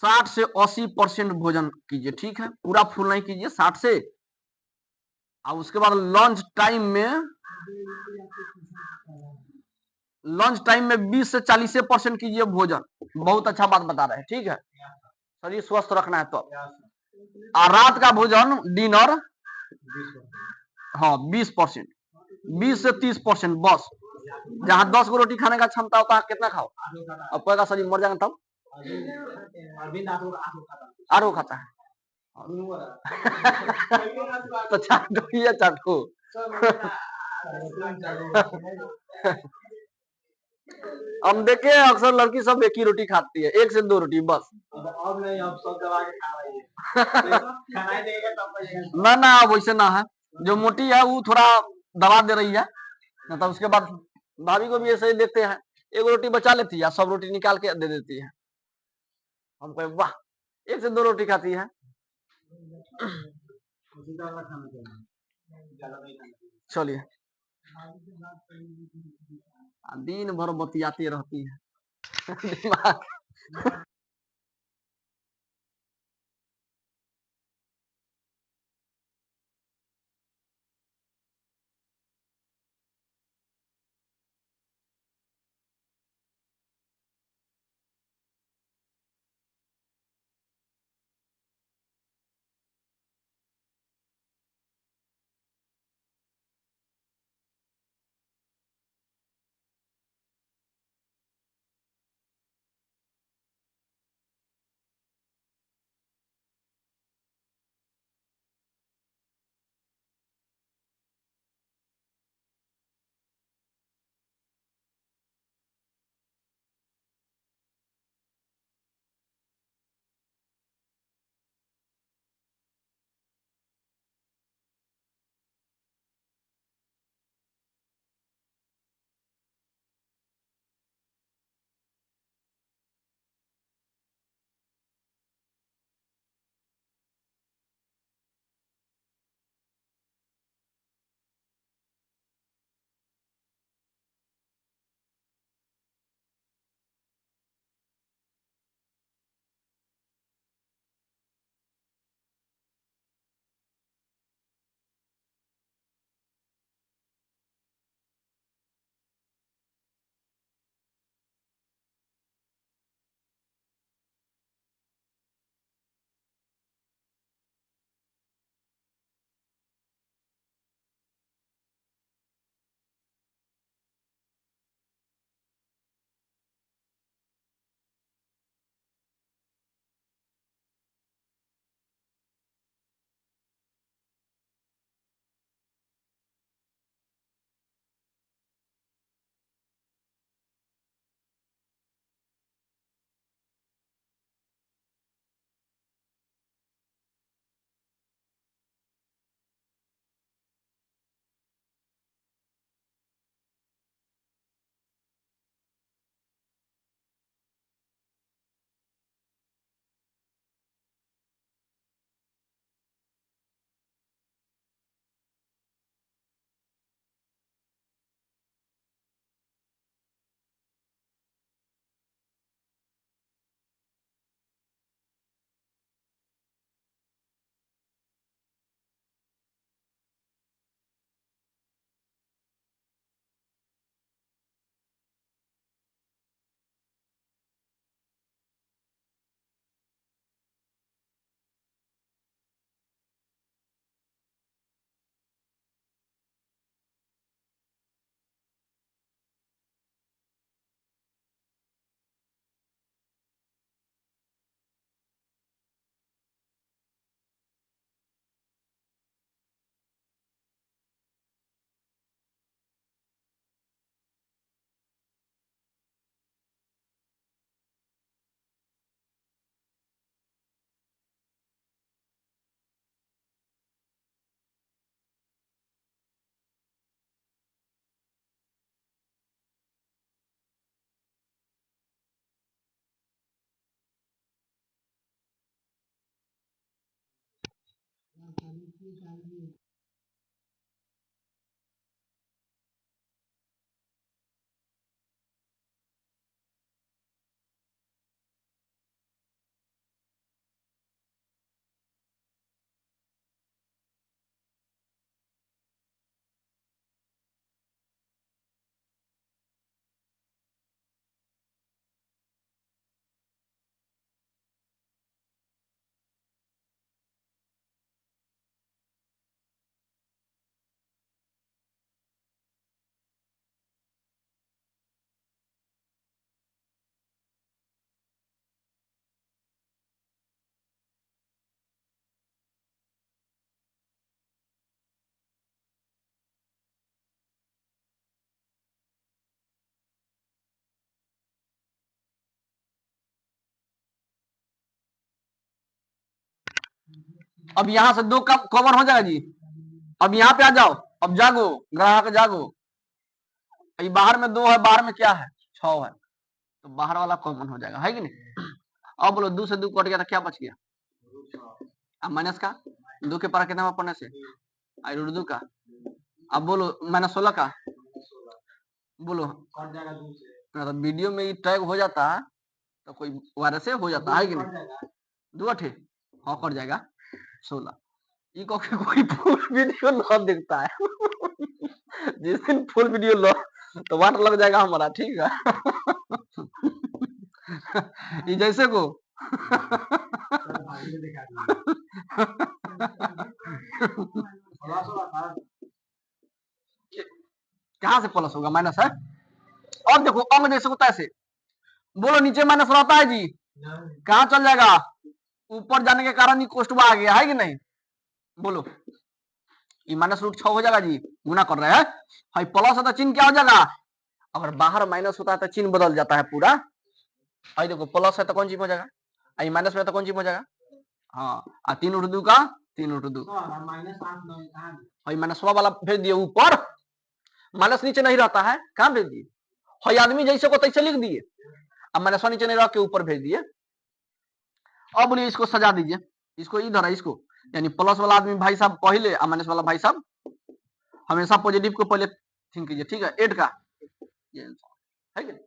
60 से 80% भोजन कीजिए, ठीक है, पूरा फुल नहीं कीजिए, 60 से। और उसके बाद लंच टाइम में 20 से 40% कीजिए भोजन, बहुत अच्छा बात बता रहे हैं, ठीक है, शरीर स्वस्थ रखना है तो। और रात का भोजन डिनर, हाँ 20%, 20 से 30% बस। जहां 10 गो रोटी खाने का क्षमता होता है, कितना खाओ, अब कोई का शरीर मर जाएगा तब, आरो खाता है तो चाटो या चाटो। हम देखे अक्सर लड़की सब एक ही रोटी खाती है, 1 से 2 रोटी बस। अब नहीं, अब सब दबा के खा रही है। खाना ही देगा तब ना अब वैसे ना है, जो मोटी है वो थोड़ा दबा दे रही है, मतलब उसके बाद भाभी को भी ऐसे ही देखते हैं, एक रोटी बचा लेती है, सब रोटी निकाल के दे देती है। हम कहे वाह, एक से 2 रोटी खाती है। चलिए, दिन भर बतियाती रहती है। दिमाग अब यहाँ से 2 कवर हो जाएगा जी। अब यहाँ पे आ जाओ, अब जागो ग्राहक जागो। ये बाहर में 2 है, बाहर में क्या है 6 है, तो बाहर वाला कॉमन हो जाएगा, है कि नहीं। अब बोलो 2 से 2 कट गया तो क्या बच गया, अब माइनस का 2 के पारा कितना पढ़ने से √2 का। अब बोलो -16 का, बोलो तो वीडियो में ये टैग हो जाता है तो कोई वायरस से हो जाता है कि नहीं, 2 अठे हाँ कट जाएगा 16। ये कोई फुल वीडियो न दिखता है जिस दिन फुल वीडियो लो तो वाट लग जाएगा हमारा, ठीक है ये जैसे को कहाँ से प्लस होगा, माइनस है। और देखो अंक जैसे होता है ऐसे, बोलो नीचे माइनस रहता है जी, कहाँ चल जाएगा, ऊपर जाने के कारण ये कोष्टवा आ गया, है कि नहीं। बोलो ये -√6 हो जाएगा जी, गुना कर रहे हैं, हाँ प्लस है तो चिन्ह क्या हो जाएगा, अगर बाहर माइनस होता है तो चिन्ह बदल जाता है पूरा। आई देखो प्लस है तो कौन चीज हो जाएगा, आई माइनस में तो कौन चीज हो जाएगा, हाँ 3√2 का 3√2, और -16 वाला भेज दिए ऊपर, माइनस नीचे नहीं रहता है, कहाँ भेज दिए, हाँ आदमी जैसे को तैसे लिख दिए, अब -16 नीचे नहीं रह के ऊपर भेज दिए। अब बोलिए इसको सजा दीजिए, इसको इधर है, इसको यानी प्लस वाला आदमी भाई साहब पहले और माइनस वाला भाई साहब, हमेशा पॉजिटिव को पहले थिंक कीजिए, ठीक है 8 का ये आंसर है कि नहीं?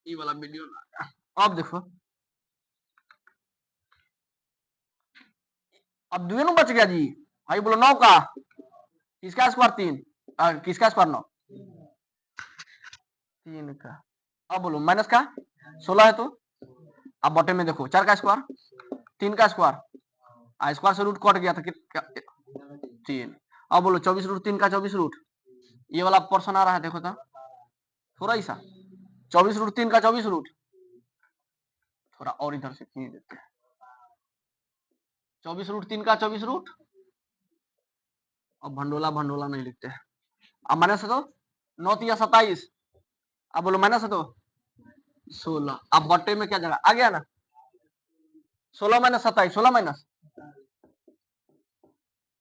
ये वाला वीडियो ना। अब देखो, अब दुए नु बच गया जी। भाई बोलो 9 का किसका स्क्वायर 3, किसका स्क्वायर 9, 3 का। अब बोलो माइनस का 16 है तो अब बटे में देखो 4 का स्क्वायर 3 का स्क्वायर, स्क्वायर से रूट कट गया था 3। अब बोलो 24 रूट 3 का 24 रूट, ये वाला पोर्शन आ रहा है देखो तो थोड़ा ही सा 24 रूट 3 का 24 रूट, थोड़ा और इधर से खींच देते हैं 24 रूट 3 का 24 रूट। अब भंडोला भंडोला नहीं लिखते हैं। अब माइनस है तो 9 3 27, अब बोलो माइनस है तो 16। अब बटे में क्या जगह आ गया ना, 16 माइनस 27, 16 माइनस।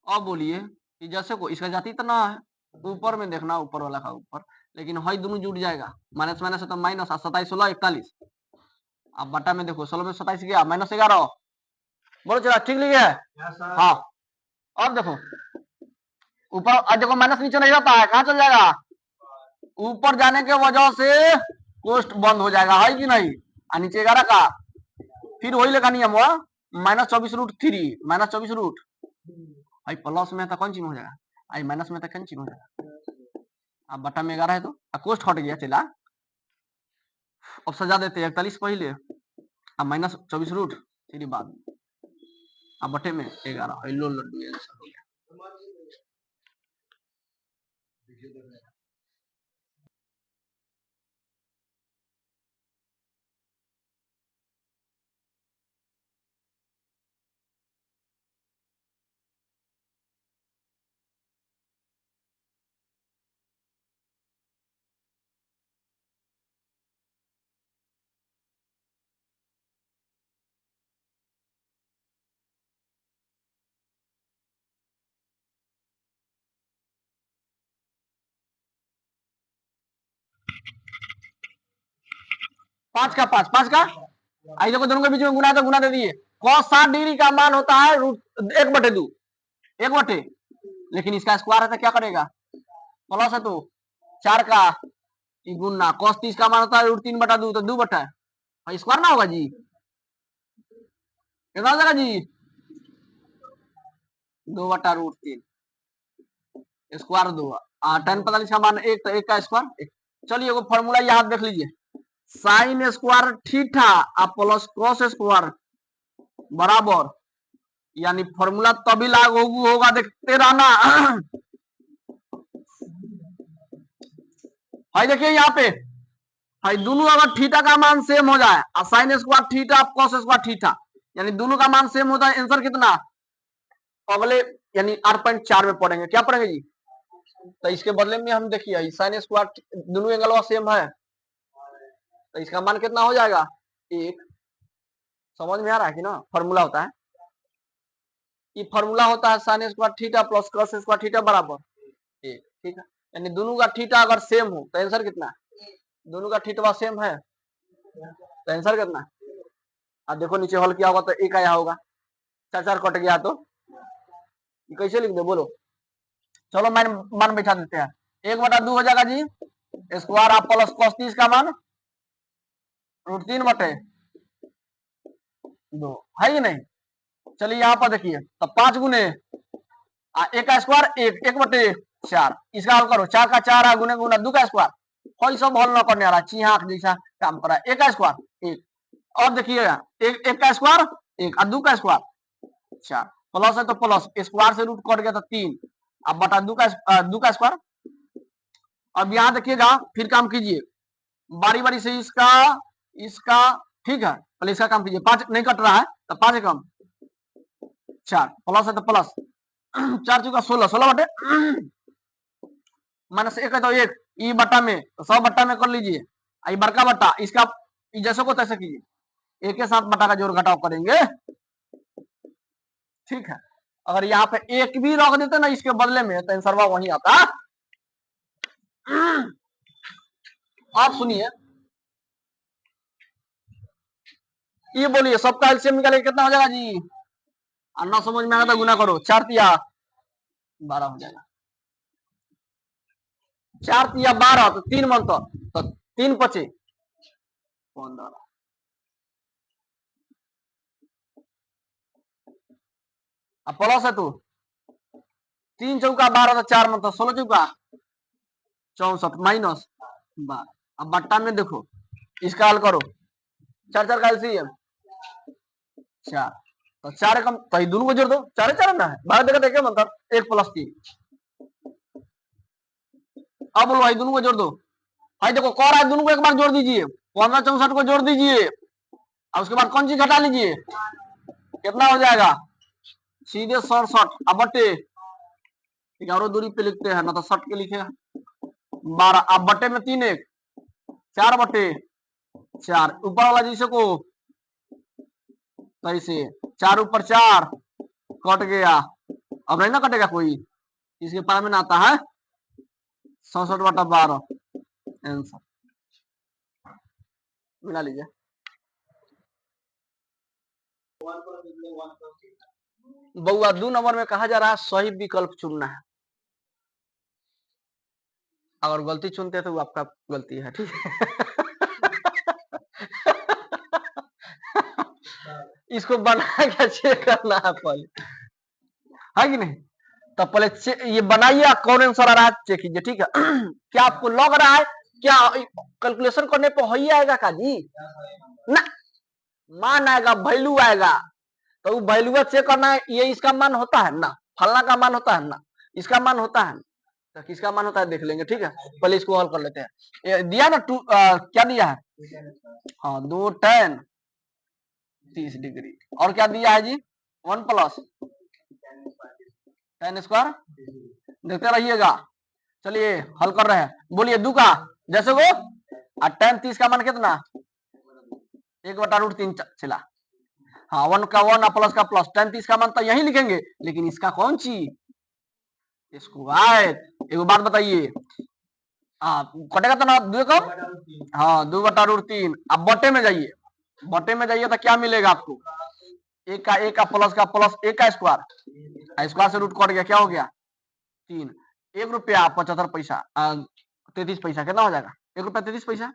अब बोलिए कि जैसे को इसका जाति इतना है, ऊपर में देखना ऊपर वाला का ऊपर, लेकिन हई दोनों जुड़ जाएगा, माइनस माइनस है तो माइनस, 27 16 41। अब बटा में देखो 16 में 27 गया माइनस 11, बोलो चला ठीक लिखे है। हाँ अब देखो ऊपर, आज देखो माइनस नीचे नहीं रहता है, कहाँ चल जाएगा, ऊपर जाने के वजह से कोष्ट बंद हो जाएगा, है कि नहीं। और नीचे 11 का फिर वही लेखा नियम हुआ, माइनस 24 रूट 3 माइनस 24 रूट, भाई प्लस में तो कौन चीज हो जाएगा, आई माइनस में तो कौन चीज हो जाएगा। अब बटा में 11 है तो कोष्ट हट गया, चला अब सजा देते 41 पहले, अब माइनस 24 रूट 3 बाद, अब बटे में 11, लो लड्डू आंसर हो गया। पांच का पांच का आई देखो दोनों के बीच में गुना है तो गुना दे दिए। cos 60 डिग्री का मान होता है रूट 1/2, 1/, लेकिन इसका स्क्वायर है तो क्या करेगा, प्लस है तो 4 का गुना, cos 30 का मान होता है रूट 3/2 तो 2/, भाई स्क्वायर ना होगा जी, कितना हो जाएगा जी 2/√3 स्क्वायर 2, 10 45 का मान 1 तो 1 का स्क्वायर। चलिए वो फॉर्मूला याद देख लीजिए, sine square theta plus cos square बराबर, यानी फॉर्मूला तभी लागू होगा, देखते रहना। भाई देखिए यहाँ पे, भाई दोनों अगर थीटा का मान सेम हो जाए, sine square theta cos square theta, यानी दोनों का मान सेम होता है, आंसर कितना अगले यानी 8.4 में पढ़ेंगे, क्या पढ़ेंगे जी। तो इसके बदले में हम देखिए साइन स्क्वायर दोनों एंगल सेम है, तो इसका मान कितना हो जाएगा 1। समझ में आ रहा है कि ना, फॉर्मूला होता है, ये फॉर्मूला होता है sine square theta plus cos square theta बराबर 1, ठीक है। यानी दोनों का थीटा अगर सेम हो तो आंसर कितना है, दोनों का थीटा सेम है तो आंसर कितना है। अब देखो नीचे हल किया होगा तो 1 आया होगा, 4 कट गया तो कैसे लिख दे बोलो। चलो मान बैठा देते हैं, 1/2 हो जाएगा जी स्क्वायर आप प्लस cos 30 का मान रूट 3/2 है कि नहीं। चलिए यहाँ पर देखिए तो 5 गुने 1 का स्क्वायर 1/4, इसका हल करो 4 का 4 गुने गुना 2 का स्क्वायर, कोई सब हल न करने आ रहा, चीहा जैसा काम कर रहा है। 1 का स्क्वायर 1, और देखिए 1 का स्क्वायर 1 और 2 का स्क्वायर 4, प्लस है तो प्लस स्क्वायर से रूट कट गया तो 3, अब बटा 2 का स्क्वायर। अब यहाँ देखिएगा फिर काम कीजिए बारी बारी से, इसका ठीक है, पहले इसका काम कीजिए, 5 नहीं कट रहा है तो 5 कम 4, प्लस है तो प्लस 4 चुका 16, 16 बटे माइनस 1 है तो 1, ई बटा में तो 100 बटा में कर लीजिए, आई बड़का बटा इसका जैसे को तैसे कीजिए, एक के साथ बटा का जोड़ घटाव करेंगे, ठीक है। अगर यहाँ पे 1 भी रख देते ना इसके बदले में तो आंसर वही आता। आप सुनिए, ये बोलिए सबका एलसीएम निकालेंगे कितना हो जाएगा जी, और ना समझ में आएगा तो गुना करो, 4 तिया 12 हो जाएगा, 4 तिया 12 तो 3 मन तो 3 25 15। अब प्लस है तू 3 चौका 12 तो 4 मतलब 16 चौका 64 माइनस 12। अब बट्टा में देखो इसका हल करो 4 4 का एलसीएम 4 तो 4 कम तो ये दोनों को जोड़ दो 4 4 ना है 12 देखा देखे मतलब 1 + 3। अब बोलो भाई दोनों को जोड़ दो भाई देखो कौन है दोनों को एक बार जोड़ दीजिए 15 64 को जोड़ दीजिए और उसके बाद कौन चीज घटा लीजिए कितना हो जाएगा सीधे 67 अब बटे 11 दूरी पे लिखते हैं ना तो 60 के लिखे 12 अब बटे में 3 1 4 बटे 4 ऊपर वाला जिसे को ऐसे 4 ऊपर 4 कट गया अब नहीं ना कटेगा कोई इसके पार में ना आता है 67/12 आंसर मिला लीजिए। बउआ 2 नंबर में कहा जा रहा है सही विकल्प चुनना है। अगर गलती चुनते तो वो आपका गलती है ठीक है। इसको बना के चेक करना है पहले है कि नहीं तो पहले ये बनाइए कौन आंसर आ रहा है चेक कीजिए ठीक है। क्या आपको लग रहा है क्या कैलकुलेशन करने पर वही आएगा का जी ना मान आएगा वैल्यू आएगा तो वो वैल्यू चेक करना है ये इसका मान होता है ना फलना का मान होता है ना इसका मान होता है तो किसका मान होता है देख लेंगे ठीक है। पहले इसको हल कर लेते हैं ये दिया ना क्या दिया है हाँ 2 tan 30 डिग्री और क्या दिया है जी 1 + tan स्क्वायर देखते रहिएगा। चलिए हल कर रहे हैं बोलिए 2 का जैसे वो tan 30 का मान कितना 1/√3 चला हाँ 1 का 1 प्लस का प्लस tan 30 का मान तो यही लिखेंगे लेकिन इसका कौन सी स्क्वायर एक बात बताइए कटेगा तो ना 2 का हाँ 2/√3 अब बटे में जाइए तो क्या मिलेगा आपको 1 का प्लस का प्लस 1 का स्क्वायर स्क्वायर से रूट कट गया क्या हो गया 3 1 रुपया 75 पैसा 33 पैसा कितना हो जाएगा 1 रुपया 33 पैसा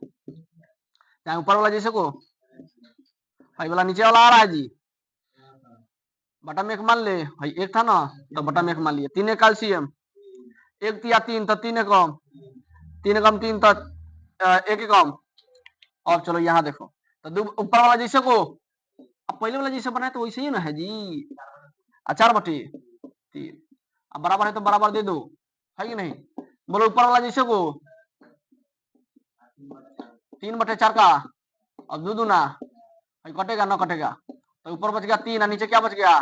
चाहे ऊपर वाला जैसे को भाई वाला नीचे वाला आ रहा है जी बटा में 1 मान ले भाई 1 था ना तो बटा में 1 मान लिए 3 कैल्शियम 1 या 3 तो 3 कम 3 कम 3 तो 1 कम और चलो यहाँ देखो तो ऊपर वाला जैसे को अब पहले वाला जैसे बनाए तो वैसे ही ना है जी 4/3 अब बराबर है तो बराबर दे दो है कि नहीं बोलो ऊपर वाला जैसे को 3/4 का अब 2 दूना भाई कटेगा ना कटेगा तो ऊपर बच गया 3 और नीचे क्या बच गया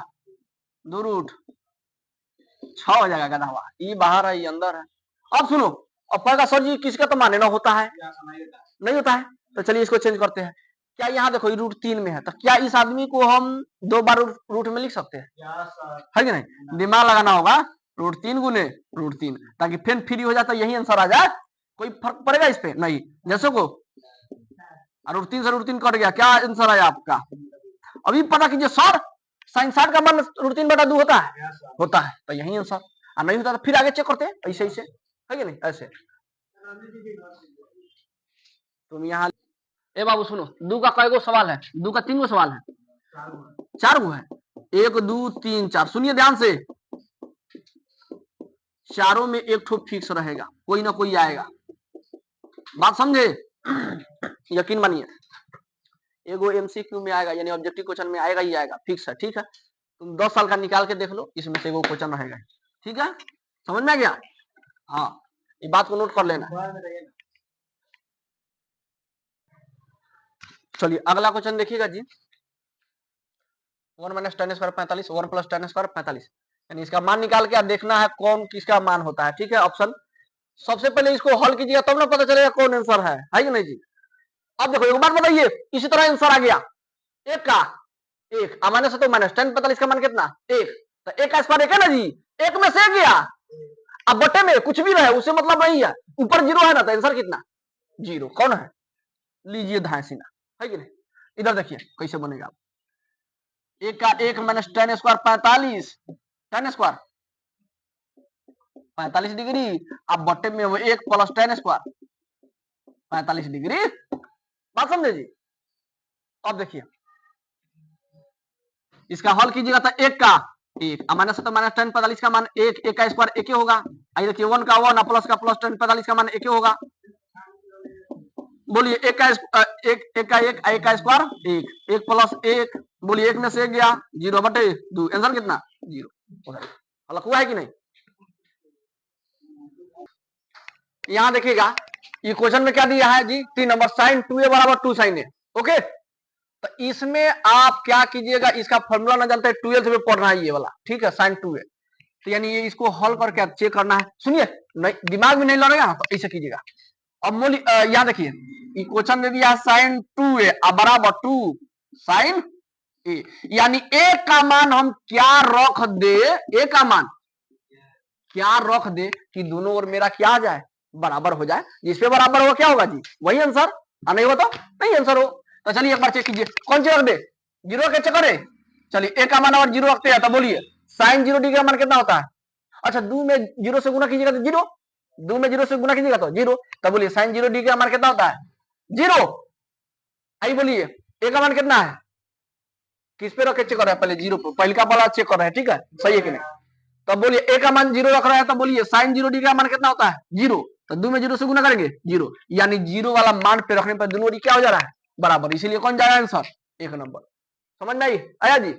2√6 हो जाएगा गधा ये बाहर है ये अंदर है। अब सुनो अब पहला सर जी किसका तो माने ना होता है नहीं होता है तो चलिए इसको चेंज करते हैं क्या यहाँ देखो √3 में है तो क्या इस आदमी को हम 2 बार रूट में लिख सकते हैं है कि नहीं दिमाग लगाना होगा √3 गुने √3 ताकि फिर फ्री हो जाता यही आंसर आ जाए कोई फर्क पड़ेगा इस पे नहीं जैसे को √3 से √3 कट गया क्या आंसर आया आपका अभी पता कीजिए सर sin 60 का मान √3/2 होता है तो यही आंसर और नहीं होता तो फिर आगे चेक करते हैं ऐसे ऐसे है कि नहीं ऐसे तुम यहाँ ए बाबू सुनो 2 का कई गो सवाल है 2 का 3 गो सवाल है 4 गो है 1 2 3 4 सुनिए ध्यान से चारों में एक ठो फिक्स रहेगा कोई ना कोई आएगा बात समझे यकीन मानिए एगो एमसीक्यू में आएगा यानी ऑब्जेक्टिव क्वेश्चन में आएगा ही आएगा फिक्स है ठीक है तुम 10 साल का निकाल के देख लो इसमें से एगो क्वेश्चन रहेगा ठीक है समझ में आ गया हाँ ये बात को नोट कर लेना चलिए अगला क्वेश्चन देखिएगा जी 1 - tan स्क्वायर 45 1 + tan स्क्वायर 45 यानी इसका मान निकाल के देखना है कौन किसका मान होता है ठीक है ऑप्शन सबसे पहले इसको हल कीजिएगा तब ना पता चलेगा कौन आंसर है कि नहीं जी। अब देखो एक बात बताइए इसी तरह आंसर आ गया 1 का 1 माइनस है तो माइनस tan 45 का मान कितना 1 तो 1 का स्क्वायर 1 है ना जी 1 में से गया अब बटे में कुछ भी रहे उसे मतलब नहीं है ऊपर 0 है ना तो आंसर कितना 0 कौन है लीजिए धायसीना है कि नहीं इधर देखिए कैसे बनेगा 1 का 1 minus tan square 45 tan square 45 degree अब बटे में वो 1 + tan स्क्वायर 45 डिग्री बात समझे जी अब देखिए इसका हल कीजिएगा तो एक का एक, माइनस है तो माइनस टेन 45 का मान एक, एक का स्क्वायर एक ही होगा। आइए देखिए 1 का 1 प्लस का प्लस टेन 45 का मान एक ही होगा। बोलिए एक का एक का स्क्वायर एक, एक प्लस एक, बोलिए एक में से एक गया 0/2, आंसर कितना 0। हल हुआ है कि नहीं? यहां देखिएगा इक्वेशन में क्या दिया है जी 3 नंबर sin 2a बराबर 2 sin a। ओके, तो इसमें आप क्या कीजिएगा, इसका फॉर्मूला ना जानते 12th में पढ़ना है ये वाला, ठीक है sin 2a। तो यानी ये इसको हल करके आप चेक करना है। सुनिए नहीं दिमाग में नहीं लड़ेगा तो ऐसे कीजिएगा। अब यहां देखिए इक्वेशन में दिया sin 2a बराबर 2 sin a, यानी a का मान हम क्या रख दे, a का मान क्या रख दे कि दोनों ओर मेरा क्या आ जाए बराबर हो जाए। जिसपे बराबर होगा क्या होगा जी वही आंसर, नहीं हो तो नहीं आंसर हो। तो चलिए एक बार चेक कीजिए कौन सी रख दे 0 के चक्कर है। चलिए a का मान और 0 रखते हैं तो बोलिए sin 0 डिग्री का मान कितना होता है। अच्छा 2 में 0 से गुना कीजिएगा तो 0, 2 में 0 से गुना कीजिएगा तो 0, तो बोलिए sin 0 डिग्री का मान कितना होता है 0। आई बोलिए a का मान कितना है, किस पे रख के चेक कर रहे हैं, पहले 0 पे पहले का वाला चेक कर रहे हैं, ठीक है सही है कि नहीं। तो बोलिए a का मान 0 रख रहा है तो बोलिए sin 0 डिग्री का मान कितना होता है 0, तो 2 में 0 से गुना करेंगे 0, यानी 0 वाला मान पे रखने पर दोनों ओर क्या हो जा रहा है बराबर, इसीलिए कौन जाएगा आंसर 1 नंबर। समझ में आई आया जी।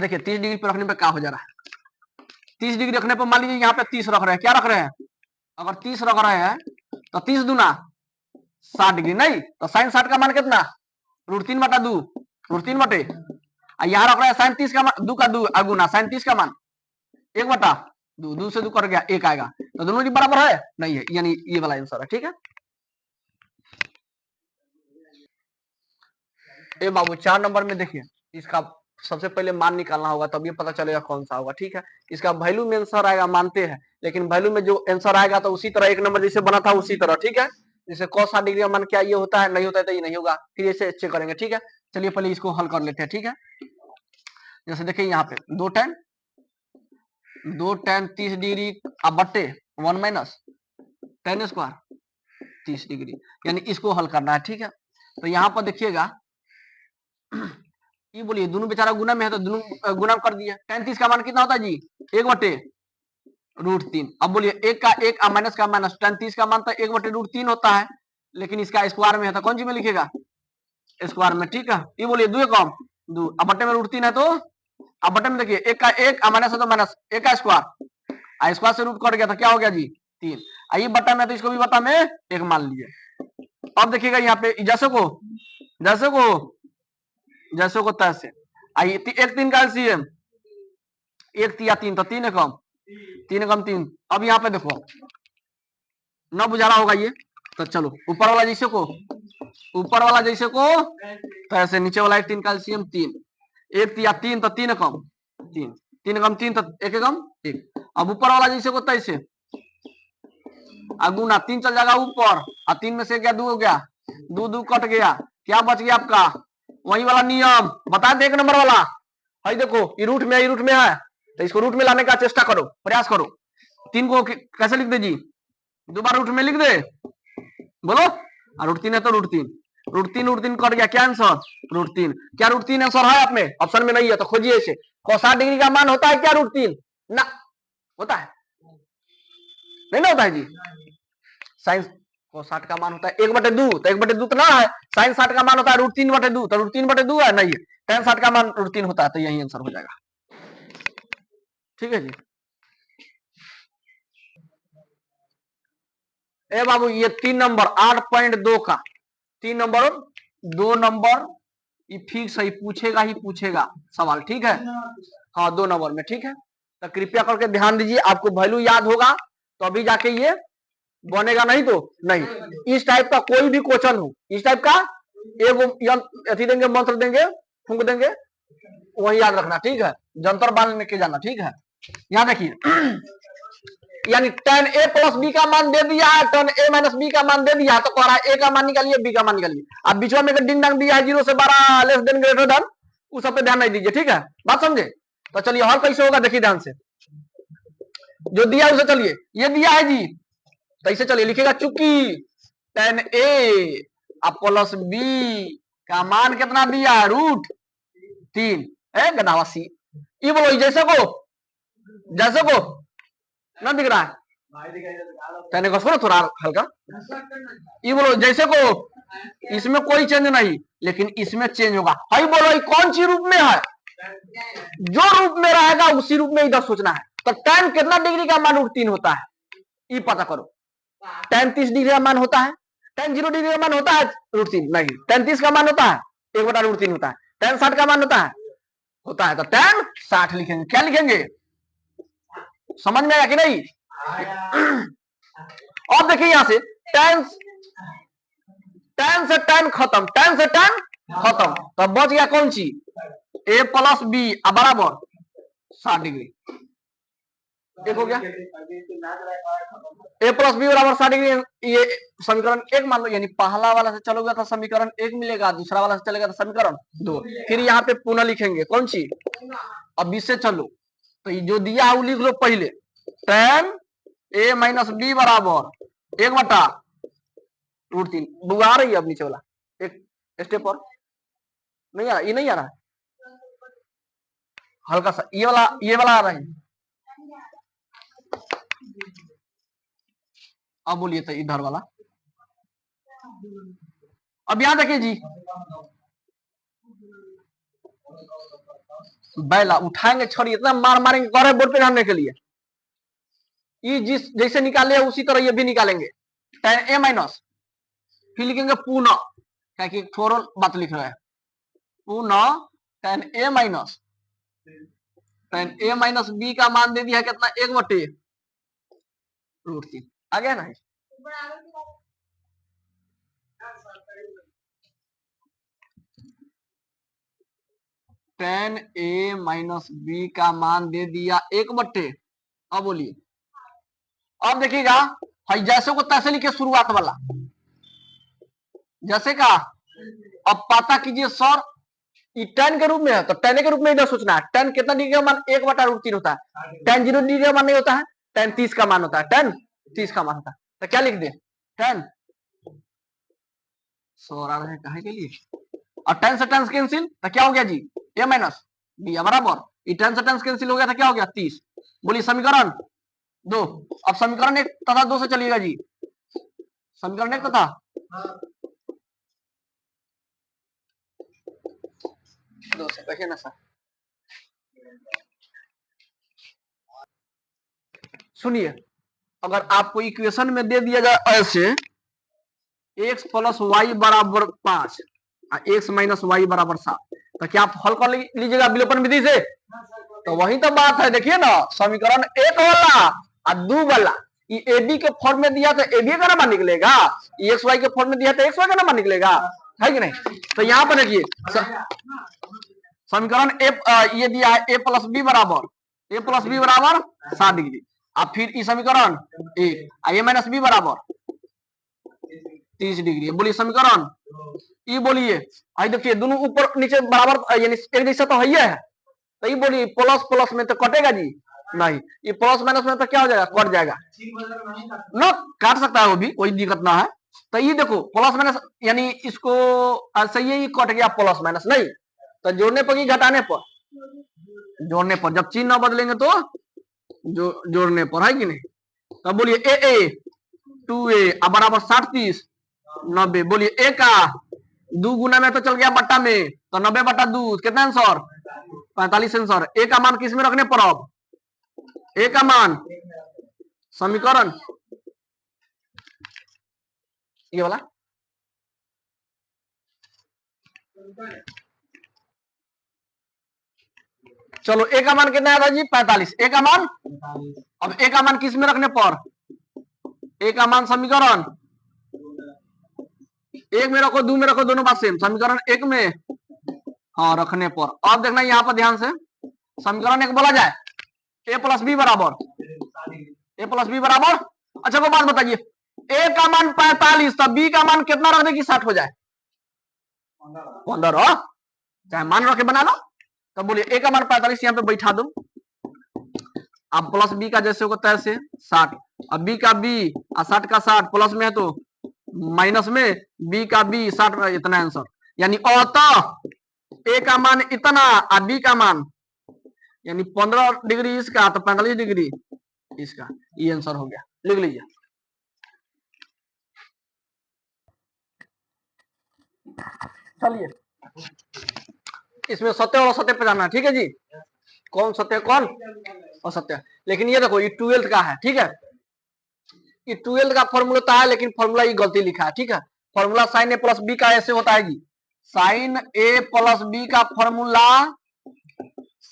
देखिए 30 डिग्री पे रखने पे क्या हो जा रहा है, 30 डिग्री रखने पर मान लीजिए यहाँ पे 30 रख रहे हैं, क्या रख रहे हैं, अगर 30 रख रहे हैं तो 30 दूना 60 डिग्री, नहीं तो sin 60 का मान कितना √3/2, √3/, यहाँ रख रहे हैं sin 30 का मान 2 का 2 अगुना sin 30 का मान 1/2, 2 से 2 कर गया 1 आएगा, तो दोनों बराबर है नहीं है, यानी ये वाला आंसर है। ठीक है ए बाबू 4 नंबर में देखिए इसका सबसे पहले मान निकालना होगा तब ये पता चलेगा कौन सा होगा। ठीक है इसका वैल्यू में आंसर आएगा मानते हैं, लेकिन वैल्यू में जो आंसर आएगा तो उसी तरह 1 नंबर जैसे बना था उसी तरह। ठीक है जैसे cos 60 डिग्री का मान क्या ये होता है, नहीं होता है तो ये नहीं होगा, फिर ऐसे चेक करेंगे। ठीक है चलिए पहले इसको हल कर लेते हैं। ठीक है जैसे देखिए यहाँ पे 2 tan 30 डिग्री अब बट्टे 1 माइनस tan स्क्वायर 30 डिग्री, यानी इसको हल करना है। ठीक है तो यहाँ पर देखिएगा ये बोलिए दोनों बेचारा गुना में है तो दोनों गुना कर दिया। tan 30 का मान कितना होता है जी 1/√3। अब बोलिए 1 का 1 माइनस का माइनस tan 30 का मान तो 1/√3 होता है, लेकिन इसका स्क्वायर में है तो कौन सी में लिखेगा स्क्वायर में। ठीक है ये बोलिए 2 कम 2 अब बट्टे में √3 है तो अब बट्टे में देखिए 1 का 1 माइनस है तो माइनस 1 का स्क्वायर, स्क्वायर से रूट कट गया तो क्या हो गया जी 3, आइए बट्टा में तो इसको भी बट्टा में 1 मान लीजिए। अब देखिएगा यहाँ पे जैसे को तैसे आइए 1 3 का एलसीएम 1 या 3 तो 3 कम 3। अब यहाँ पे देखो न बुझा रहा होगा ये, तो चलो ऊपर वाला जैसे को तो ऐसे नीचे वाला 3 का एलसीएम 3 1 या 3 तो 3 कम 3 कम 3 तो 1 कम 1। अब ऊपर वाला जैसे को तैसे गुना 3 चल जाएगा ऊपर और 3 में से क्या 2 हो गया 2 कट गया, क्या बच गया आपका वही वाला नियम बता दे 1 नंबर वाला है। देखो ये रूट में है तो इसको रूट में लाने का चेष्टा करो, प्रयास करो। 3 को कैसे लिख दे जी 2 बार रूट में लिख दे बोलो, √3 है तो √3 कट गया, क्या आंसर √3। क्या √3 आंसर है आप में ऑप्शन में नहीं है तो खोजिए इसे। cos 60 डिग्री का मान होता है क्या √3 ना होता है, नहीं ना होता है जी। साइन cos 60 का मान होता है 1/2 तो 1/2 तो ना है, sin 60 का मान होता है √3/2 तो √3/2 है नहीं है, tan 60 का मान √3 होता है तो यही आंसर हो जाएगा। ठीक है जी ए बाबू ये 3 नंबर 8.2 का 3 नंबर 2 नंबर ये फिक्स है पूछेगा सवाल। ठीक है हाँ 2 नंबर में। ठीक है तो कृपया करके ध्यान दीजिए, आपको वैल्यू याद होगा तो अभी जाके ये बनेगा, नहीं तो नहीं। इस टाइप का कोई भी क्वेश्चन हो इस टाइप का एगो देंगे मंत्र देंगे फूंक देंगे वही याद रखना। ठीक है जंतर बांध में के जाना। ठीक है यहाँ देखिए यानी tan a + b का मान दे दिया है, tan a - b का मान दे दिया है, तो कह रहा है a का मान निकालिए b का मान निकालिए। अब बीच में डिंग डांग दिया है 0 से 12 लेस देन ग्रेटर देन, उस सब पे ध्यान नहीं दीजिए। ठीक है बात समझे। तो चलिए हल कैसे होगा देखिए ध्यान से, जो दिया है उसे चलिए ये दिया है जी तो इसे चलिए लिखेगा चूंकि tan a + b का मान कितना दिया है? √3 है गदावासी। ये बोलो जैसे को ना दिख रहा है, कहने को सुनो थोड़ा हल्का। ये बोलो जैसे को इसमें कोई चेंज नहीं, लेकिन इसमें चेंज होगा। भाई बोलो ये कौन सी रूप में है? जो रूप में रहेगा उसी रूप में इधर सोचना है। तो tan कितना डिग्री का मान √3 होता है, ये पता करो। tan 30 डिग्री का मान होता है, tan 0 डिग्री का मान होता है √3 नहीं, tan 30 का मान होता है 1/√3 होता है, tan 60 का मान होता है तो tan 60 लिखेंगे। क्या लिखेंगे? समझ में आया कि नहीं? और देखिए यहां से tan से tan खत्म, tan से tan खत्म, तब बच गया कौन सी? a + b बराबर 60 डिग्री। एक हो गया, a + b बराबर 60 डिग्री। ये समीकरण 1 मान लो, यानी पहला वाला से चलोगे तो समीकरण 1 मिलेगा, दूसरा वाला से चलेगा तो समीकरण 2। फिर यहाँ पे पुनः लिखेंगे कौन सी? अब इससे चलो तो ये जो दिया है वो लिख लो पहले, tan a - b बराबर 1/√3। बुआ रही है अब नीचे वाला एक स्टेप और नहीं आ रहा, ये नहीं आ रहा है, हल्का सा ये वाला आ रहा है। अब बोलिए तो इधर वाला। अब यहां देखिए जी, बैला उठाएंगे, छोड़िए इतना मारेंगे कर बोर्ड पे ध्यान के लिए। ये जिस जैसे निकाले उसी तरह ये भी निकालेंगे। tan a- फिर लिखेंगे पुनः, क्या कि थोड़ा बात लिख रहा है, पुनः tan a- b का मान दे दिया है कितना? 1/√3 आ गया ना। tan a - b का मान दे दिया 1/। अब बोलिए, अब देखिएगा भाई जैसे को तैसे लिखे शुरुआत वाला, जैसे का। अब पता कीजिए सर ये tan के रूप में है तो tan के रूप में इधर सोचना है। tan कितना डिग्री का मान? 1/√3 होता है। tan 0 डिग्री का मान नहीं होता है, tan 30 का मान होता है, tan 30 का मान होता है। तो क्या लिख दे? tan सर आ रहे हैं कहे के लिए, और tan से tan कैंसिल तो क्या हो गया जी? a - b बराबर, ये tan से tan कैंसिल हो गया था, क्या हो गया? 30। बोलिए समीकरण 2। अब समीकरण 1 तथा 2 से चलिएगा जी। समीकरण 1 तथा 2 से कहिए ना सर। सुनिए, अगर आपको इक्वेशन में दे दिया जाए ऐसे x + y बराबर 5 और x - y बराबर 7, तो क्या आप हल कर लीजिएगा विलोपन विधि से? तो वही तो बात है। देखिए ना, समीकरण 1 वाला और 2 वाला, ये ए बी के फॉर्म में दिया तो ए बी का नंबर निकलेगा, एक्स वाई के फॉर्म में दिया तो एक्स वाई का नंबर निकलेगा, है कि नहीं? तो यहाँ पर देखिए समीकरण ये दिया है a + b बराबर 7 डिग्री। अब फिर इस समीकरण a - b बराबर 30 डिग्री। बोलिए समीकरण ये, बोलिए आई देखिए दोनों ऊपर नीचे बराबर यानी एक जैसा तो है, तो ये बोलिए प्लस प्लस में तो कटेगा जी नहीं, ये प्लस माइनस में तो क्या हो जाएगा? कट जाएगा ना, काट सकता है वो भी, कोई दिक्कत ना है। तो ये देखो प्लस माइनस यानी इसको ऐसे ही कट गया प्लस माइनस, नहीं तो जोड़ने पर कि घटाने पर? जोड़ने पर। जब चिन्ह न बदलेंगे तो जोड़ने पर, है कि नहीं? तब बोलिए a 2a बराबर 60 30 90। बोलिए a का 2 गुना में तो चल गया बट्टा में, तो 90/2 कितना आंसर? 45 आंसर। a का मान किस में रखने पर? अब a का मान समीकरण ये वाला, चलो a का मान कितना आया था जी? 45। a का मान, अब a का मान किस में रखने पर? a का मान समीकरण 1 में रखो, 2 में रखो, दोनों बात सेम। समीकरण 1 में हाँ रखने पर। अब देखना यहाँ पर ध्यान से, समीकरण 1 बोला जाए a + b बराबर अच्छा को बात बताइए, a का मान 45 तो b का मान कितना रख दे कि 60 हो जाए? 15 चाहे मान रख के बना लो। तो बोलिए a का मान 45 यहाँ पे बैठा दो, अब प्लस b का जैसे होता है तैसे 60, अब b का b और 60 का 60 प्लस में है तो माइनस में b का b 60 इतना आंसर। यानी अतः ए का मान इतना और बी का मान यानी 15 डिग्री इसका तो 45 डिग्री इसका, ये आंसर हो गया। लिख लीजिए। चलिए इसमें सत्य और असत्य पे जाना है, ठीक है जी। कौन सत्य कौन असत्य। लेकिन ये देखो ये 12th का है, ठीक है। ये 12th का फॉर्मूला होता है, लेकिन फॉर्मूला ये गलती लिखा है, ठीक है। Formula sine A plus B का ऐसे होता है जी। साइन ए प्लस बी का formula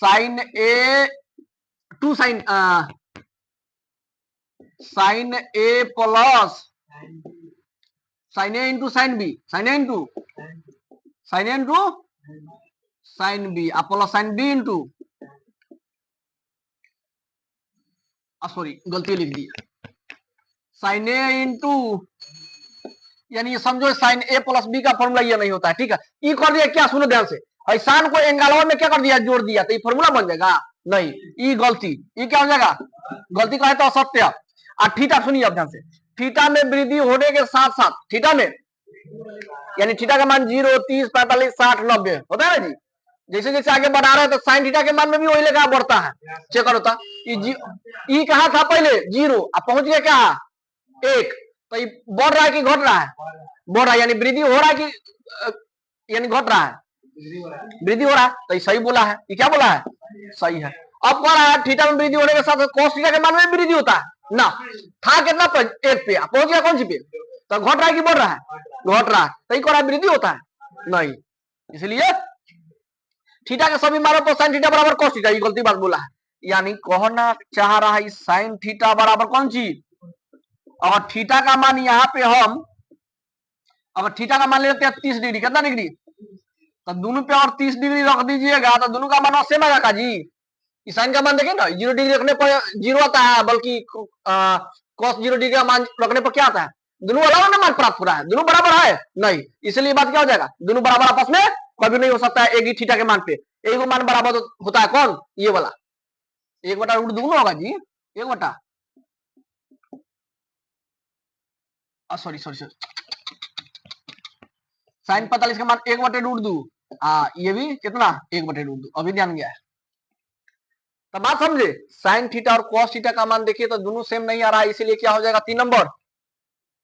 sine A to sine sine A plus sine A into sine B, sine A into sine B plus sine B into, sorry गलती लिख दी, साइन ए इंटू, यानी ये समझो साइन ए प्लस बी का फॉर्मूला ये नहीं होता है, ठीक है। ये कर दिया क्या, सुनो ध्यान से, ऐसान को एंगलवा में क्या कर दिया, जोड़ दिया, तो ये फॉर्मूला बन जाएगा नहीं, ये गलती, ये क्या हो जाएगा गलती का है तो असत्य। और थीटा सुनिए अब ध्यान से, थीटा में वृद्धि होने के साथ साथ थीटा में यानी थीटा का मान 0, 30, 45, 60, 90 होता है ना जी। जैसे जैसे आगे बढ़ा रहे हैं तो साइन थीटा के मान में भी वही लेकर बढ़ता है, चेक करो था। ये कहा था पहले 0, अब पहुंच गया क्या 1, तो ये बढ़ रहा है कि घट रहा है, बढ़ रहा है, यानी वृद्धि हो रहा है कि यानी घट रहा है, वृद्धि हो रहा है, तो ये सही बोला है। ये क्या बोला है, सही है। अब कह रहा है थीटा में वृद्धि होने के साथ cos थीटा के मान में वृद्धि होता है ना, था कितना पर 1 पे, पहुंच गया कौन सी पे, तो घट रहा है कि बढ़ रहा है, घट रहा है, तो ये कह रहा है वृद्धि होता है नहीं, इसलिए थीटा के सभी मानों पर sin थीटा बराबर cos थीटा, ये गलती बात बोला है। यानी कहना चाह रहा है sin थीटा बराबर कौन चीज, और थीटा का मान यहाँ पे हम अगर थीटा का मान लेते हैं 30 डिग्री, कितना डिग्री, तो दोनों पे और 30 डिग्री रख दीजिएगा तो दोनों का मान सेम आएगा जी। इस साइन का मान देखें ना, 0 डिग्री रखने पर 0 आता है, बल्कि cos 0 डिग्री का मान रखने पर क्या आता है, दोनों अलग अलग मान प्राप्त हो रहा है, दोनों बराबर है नहीं, इसलिए बात क्या हो जाएगा, दोनों बराबर आपस में कभी नहीं हो सकता है। एक ही थीटा के मान पे एक मान बराबर होता है, कौन, ये वाला 1/√2 होगा जी, 1 सॉरी साइन 45 का मान 1/√2, ये भी कितना 1/√2, अभी ध्यान गया है। तो बात समझे, साइन थीटा और cos थीटा का मान देखिए तो दोनों सेम नहीं आ रहा है, इसीलिए क्या हो जाएगा 3 नंबर,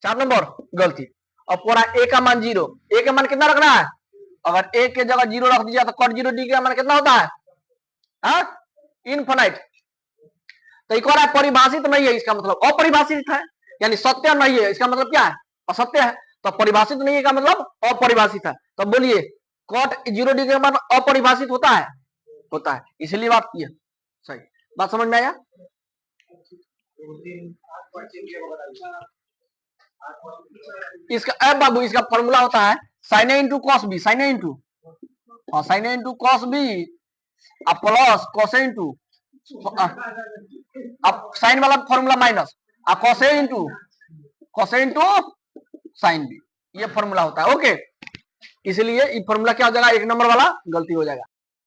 4 नंबर गलती। और पूरा a का मान 0, a का मान कितना रखना है, अगर a के जगह 0 रख दिया तो cot 0 डिग्री का मान कितना होता है, इनफिनाइट। तो एक और परिभाषित नहीं है, इसका मतलब अपरिभाषित है, यानी सत्य नहीं है, इसका मतलब क्या है, असत्य है। तो परिभाषित नहीं है का मतलब अपरिभाषित है। तो बोलिए cot 0 डिग्री का मान अपरिभाषित होता है, इसलिए बात की है सही। बात समझ में आया, इसका अब बाबू इसका फॉर्मूला होता है sin A into cos B, sin A into cos B plus cos A into, अब साइन वाला formula minus cos A into sin B, ये फॉर्मूला होता है। ओके, इसलिए ये फॉर्मूला क्या हो जाएगा, 1 नंबर वाला गलती हो जाएगा।